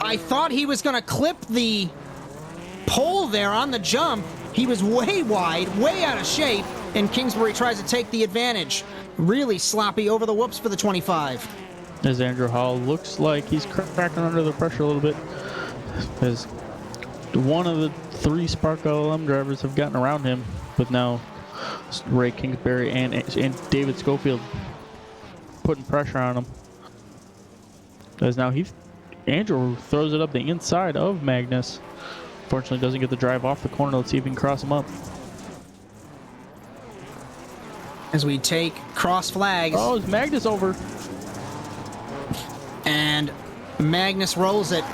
I thought he was going to clip the pole there on the jump. He was way wide, way out of shape, and Kingsbury tries to take the advantage. Really sloppy over the whoops for the 25. As Andrew Hall looks like he's cracking under the pressure a little bit. As one of the 3 Spark LLM drivers have gotten around him, but now Ray Kingsbury and David Schofield putting pressure on him. As now Andrew throws it up the inside of Magnus. Fortunately, doesn't get the drive off the corner. Let's see if he can cross him up. As we take cross flags. Oh, is Magnus over? And Magnus rolls it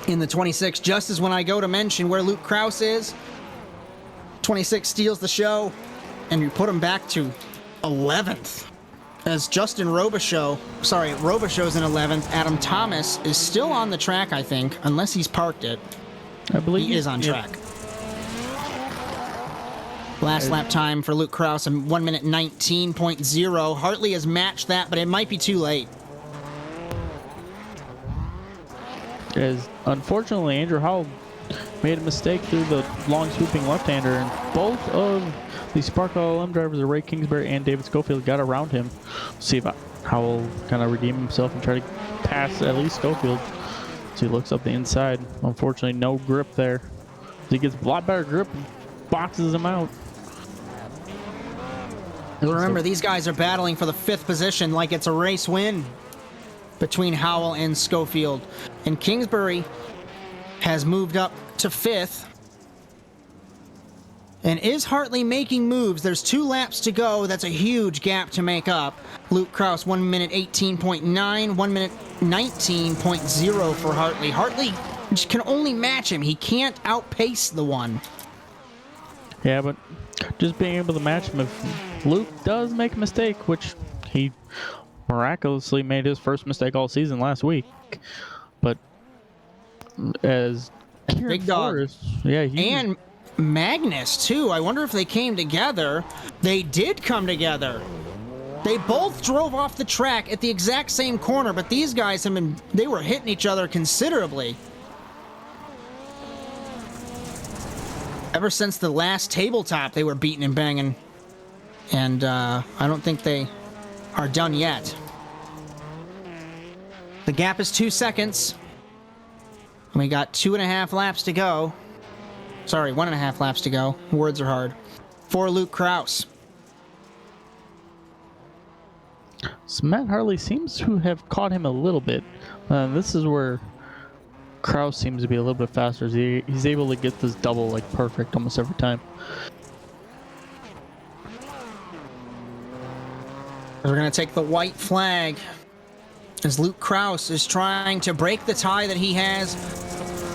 in the 26, just as when I go to mention where Luke Kraus is. 26 steals the show, and we put him back to 11th. As Justin Robichaux's in 11th. Adam Thomas is still on the track, I think, unless he's parked it. I believe he is on track. Last lap time for Luke Kraus, 1 minute 19.0. Hartley has matched that, but it might be too late. As unfortunately, Andrew Howell made a mistake through the long swooping left-hander, and both of the Spark LLM drivers, Ray Kingsbury and David Schofield, got around him. See if Howell kind of redeem himself and try to pass at least Schofield. So he looks up the inside. Unfortunately, no grip there. He gets a lot better grip and boxes him out. Remember, these guys are battling for the 5th position like it's a race win between Howell and Schofield. And Kingsbury has moved up to 5th. And is Hartley making moves? There's 2 laps to go. That's a huge gap to make up. Luke Kraus, 1 minute 18.9, 1 minute 19.0 for Hartley. Hartley can only match him. He can't outpace the one. Yeah, but just being able to match him, if Luke does make a mistake, which he miraculously made his first mistake all season last week. But as Big Dog. Forrest, yeah, And Magnus, too. I wonder if they came together. They did come together. They both drove off the track at the exact same corner, but these guys they were hitting each other considerably. Ever since the last tabletop, they were beating and banging. And I don't think they are done yet. The gap is 2 seconds. We got 2.5 laps to go. Sorry, 1.5 laps to go. Words are hard. For Luke Krause. So Matt Hartley seems to have caught him a little bit. This is where Krause seems to be a little bit faster. He's able to get this double like perfect almost every time. We're going to take the white flag as Luke Krause is trying to break the tie that he has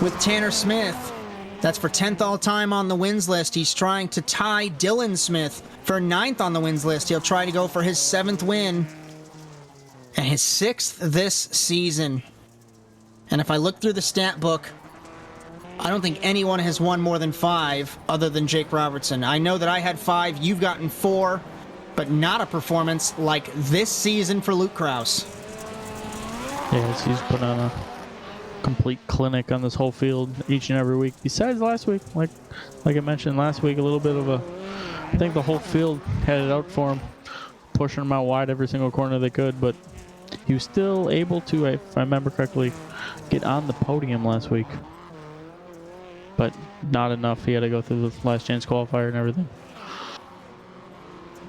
with Tanner Smith. That's for 10th all-time on the wins list. He's trying to tie Dylan Smith for 9th on the wins list. He'll try to go for his 7th win and his 6th this season. And if I look through the stat book, I don't think anyone has won more than 5 other than Jake Robertson. I know that I had 5, you've gotten 4, but not a performance like this season for Luke Krause. Yes, he's put on a complete clinic on this whole field each and every week. Besides last week, like I mentioned last week, a little bit of I think the whole field had it out for him, pushing him out wide every single corner they could, but he was still able to, if I remember correctly, get on the podium last week. But not enough. He had to go through the last chance qualifier and everything.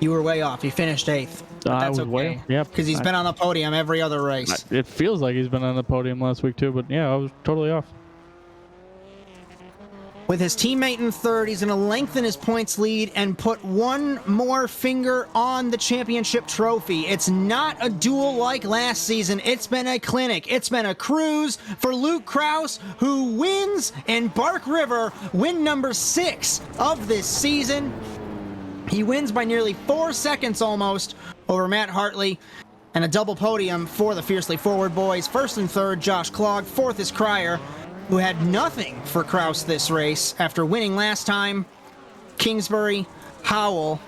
You were way off. You finished 8th. But that's okay. Yeah, because he's been on the podium every other race. It feels like he's been on the podium last week too, but yeah, I was totally off. With his teammate in 3rd, he's going to lengthen his points lead and put one more finger on the championship trophy. It's not a duel like last season. It's been a clinic. It's been a cruise for Luke Krause, who wins in Bark River, win number 6 of this season. He wins by nearly 4 seconds almost over Matt Hartley, and a double podium for the Fiercely Forward boys. 1st and 3rd, Josh Klog. 4th is Cryer, who had nothing for Krause this race after winning last time. Kingsbury, Howell,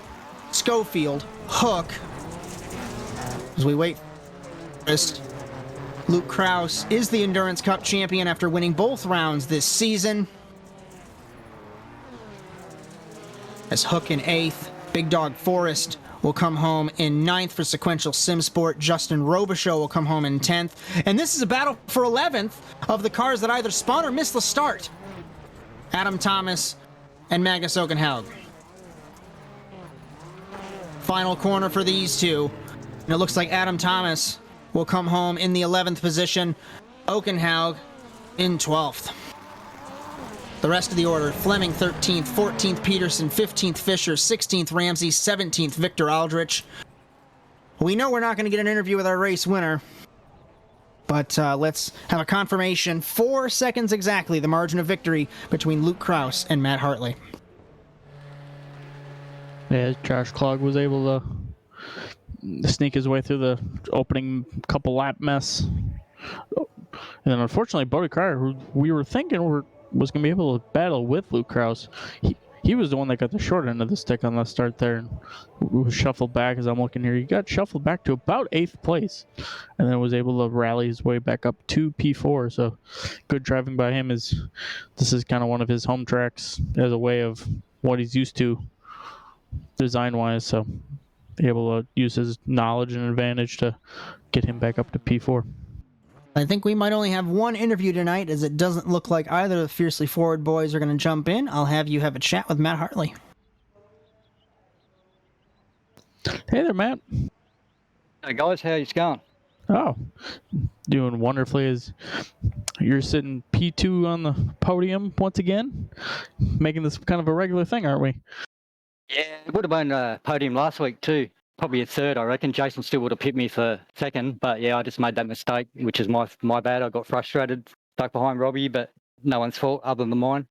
Schofield, Hook. As we wait for this, Luke Krause is the Endurance Cup champion after winning both rounds this season. As Hook in 8th, Big Dog Forrest will come home in 9th for Sequential Simsport. Justin Robichaux will come home in 10th. And this is a battle for 11th of the cars that either spun or missed the start. Adam Thomas and Magnus Okenhaug. Final corner for these two. And it looks like Adam Thomas will come home in the 11th position. Okenhaug in 12th. The rest of the order: Fleming 13th, 14th Peterson, 15th Fisher, 16th Ramsey, 17th Victor Aldrich. We know we're not going to get an interview with our race winner, but let's have a confirmation. 4 seconds exactly, the margin of victory between Luke Krause and Matt Hartley. Yeah, Josh Klog was able to sneak his way through the opening couple lap mess. And then unfortunately, Bodie Cryer, who we were thinking was going to be able to battle with Luke Krause, he was the one that got the short end of the stick on the start there, and was shuffled back. As I'm looking here, he got shuffled back to about 8th place, and then was able to rally his way back up to P4. So good driving by him. This is kind of one of his home tracks as a way of what he's used to design wise, so able to use his knowledge and advantage to get him back up to P4. I think we might only have one interview tonight, as it doesn't look like either of the Fiercely Forward boys are going to jump in. I'll have you have a chat with Matt Hartley. Hey there, Matt. Hey guys, how you going? Oh, doing wonderfully. As you're sitting P2 on the podium once again, making this kind of a regular thing, aren't we? Yeah, it would have been a podium last week too. Probably a 3rd, I reckon. Jason still would have picked me for 2nd, but yeah, I just made that mistake, which is my bad. I got frustrated, stuck behind Robbie, but no one's fault other than mine.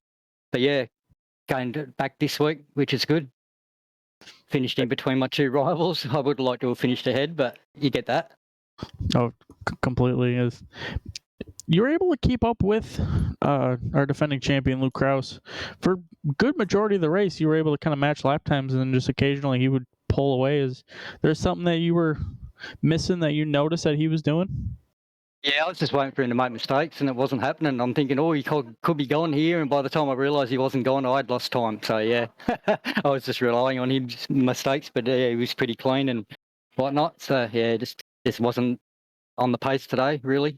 But yeah, going back this week, which is good. Finished in between my 2 rivals. I would like to have finished ahead, but you get that. Oh, completely. you were able to keep up with our defending champion, Luke Krause. For good majority of the race, you were able to kind of match lap times, and then just occasionally he would pull away. Is there something that you were missing that you noticed that he was doing? Yeah, I was just waiting for him to make mistakes, and it wasn't happening. I'm thinking, oh, he could be going here, and by the time I realised he wasn't going, I'd lost time. So yeah, I was just relying on his mistakes, but yeah, he was pretty clean and whatnot. So yeah, just wasn't on the pace today, really.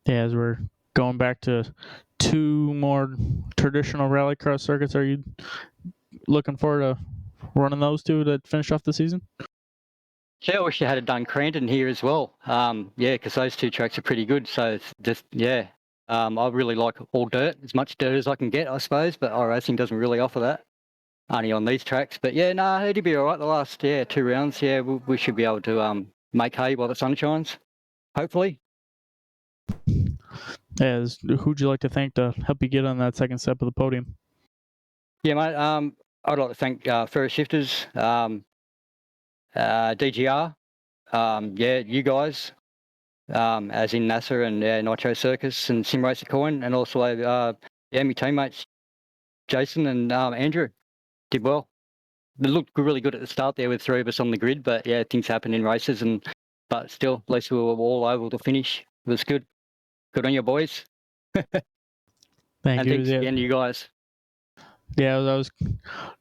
Yeah, as we're going back to 2 more traditional rallycross circuits, are you looking forward to running those 2 to finish off the season? Yeah, I wish you had done Cranton here as well. Yeah, because those 2 tracks are pretty good. So it's just, yeah, I really like all dirt, as much dirt as I can get, I suppose. But iRacing doesn't really offer that, only on these tracks. But yeah, no, it'd be all right. The last 2 rounds, yeah, we should be able to make hay while the sun shines, hopefully. Yeah, who'd you like to thank to help you get on that second step of the podium? Yeah, mate. I'd like to thank Ferris Shifters, DGR, yeah, you guys, as in NASA and Nitro Circus and Simracer Coin, and also my teammates Jason and Andrew did well. They looked really good at the start there with 3 of us on the grid, but yeah, things happen in races, but still, at least we were all able to finish. It was good. Good on you, boys. Thank you. Thanks again, you guys. Yeah, I was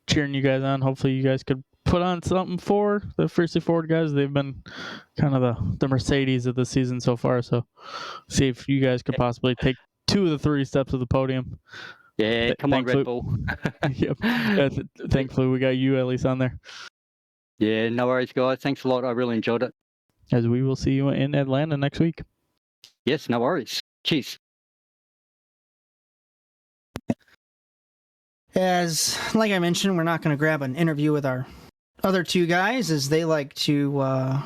cheering you guys on. Hopefully you guys could put on something for the Fiercely Forward guys. They've been kind of the Mercedes of the season so far. So see if you guys could possibly take 2 of the 3 steps of the podium. Yeah, come on, Red Bull. Yep. Thankfully, we got you at least on there. Yeah, no worries, guys. Thanks a lot. I really enjoyed it. As we will see you in Atlanta next week. Yes, no worries. Cheers. As, like I mentioned, we're not going to grab an interview with our other 2 guys, as they like to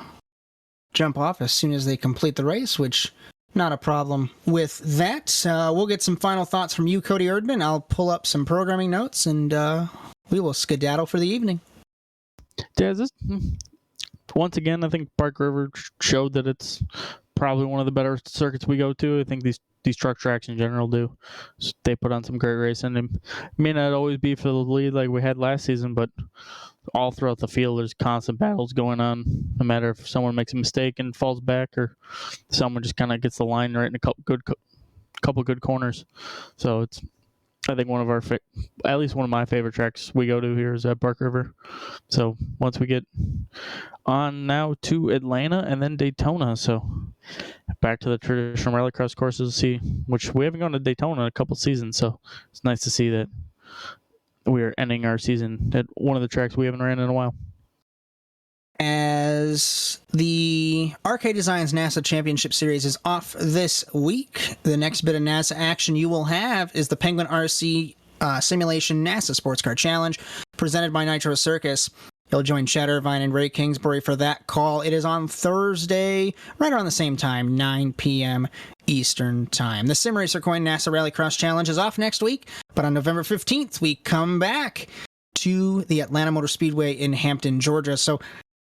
jump off as soon as they complete the race, which, not a problem with that. We'll get some final thoughts from you, Cody Erdmann. I'll pull up some programming notes, and we will skedaddle for the evening. Yeah, once again, I think Park River showed that it's probably one of the better circuits we go to. I think these truck tracks in general do. They put on some great racing. It may not always be for the lead like we had last season, but all throughout the field there's constant battles going on, no matter if someone makes a mistake and falls back or someone just kind of gets the line right in a couple good corners. So it's, I think, one of our at least one of my favorite tracks we go to here is at Park River. So once we get on now to Atlanta and then Daytona, so back to the traditional rallycross courses, see, which we haven't gone to Daytona in a couple seasons, so it's nice to see that we are ending our season at one of the tracks we haven't ran in a while. As the Arcade Designs NASA Championship Series is off this week, the next bit of NASA action you will have is the Penguin RC Simulation NASA Sports Car Challenge, presented by Nitro Circus. You'll join Chad Irvine and Ray Kingsbury for that call. It is on Thursday, right around the same time, 9 p.m. Eastern Time. The Simracer Coin NASA Rallycross Challenge is off next week, but on November 15th, we come back to the Atlanta Motor Speedway in Hampton, Georgia. So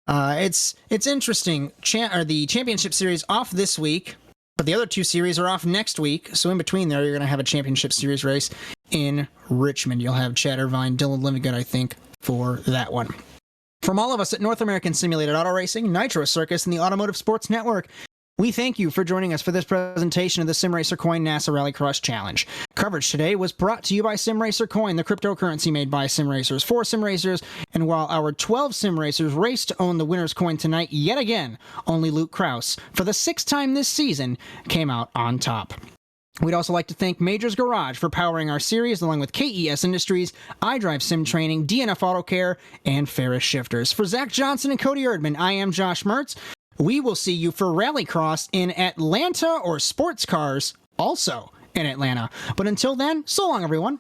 it's interesting. The championship series off this week, but the other 2 series are off next week. So in between there, you're going to have a championship series race in Richmond. You'll have Chad Irvine, Dylan Livigood, I think, for that one. From all of us at North American Simulated Auto Racing, Nitro Circus, and the Automotive Sports Network, we thank you for joining us for this presentation of the Simracer Coin NASA Rallycross Challenge. Coverage today was brought to you by Simracer Coin, the cryptocurrency made by Simracers for Simracers, and while our 12 Simracers race to own the winner's coin tonight yet again, only Luke Krause, for the 6th time this season, came out on top. We'd also like to thank Major's Garage for powering our series, along with KES Industries, iDrive Sim Training, DNF Auto Care, and Ferris Shifters. For Zack Johnson and Cody Erdmann, I am Josh Mertz. We will see you for Rallycross in Atlanta, or sports cars also in Atlanta. But until then, so long, everyone.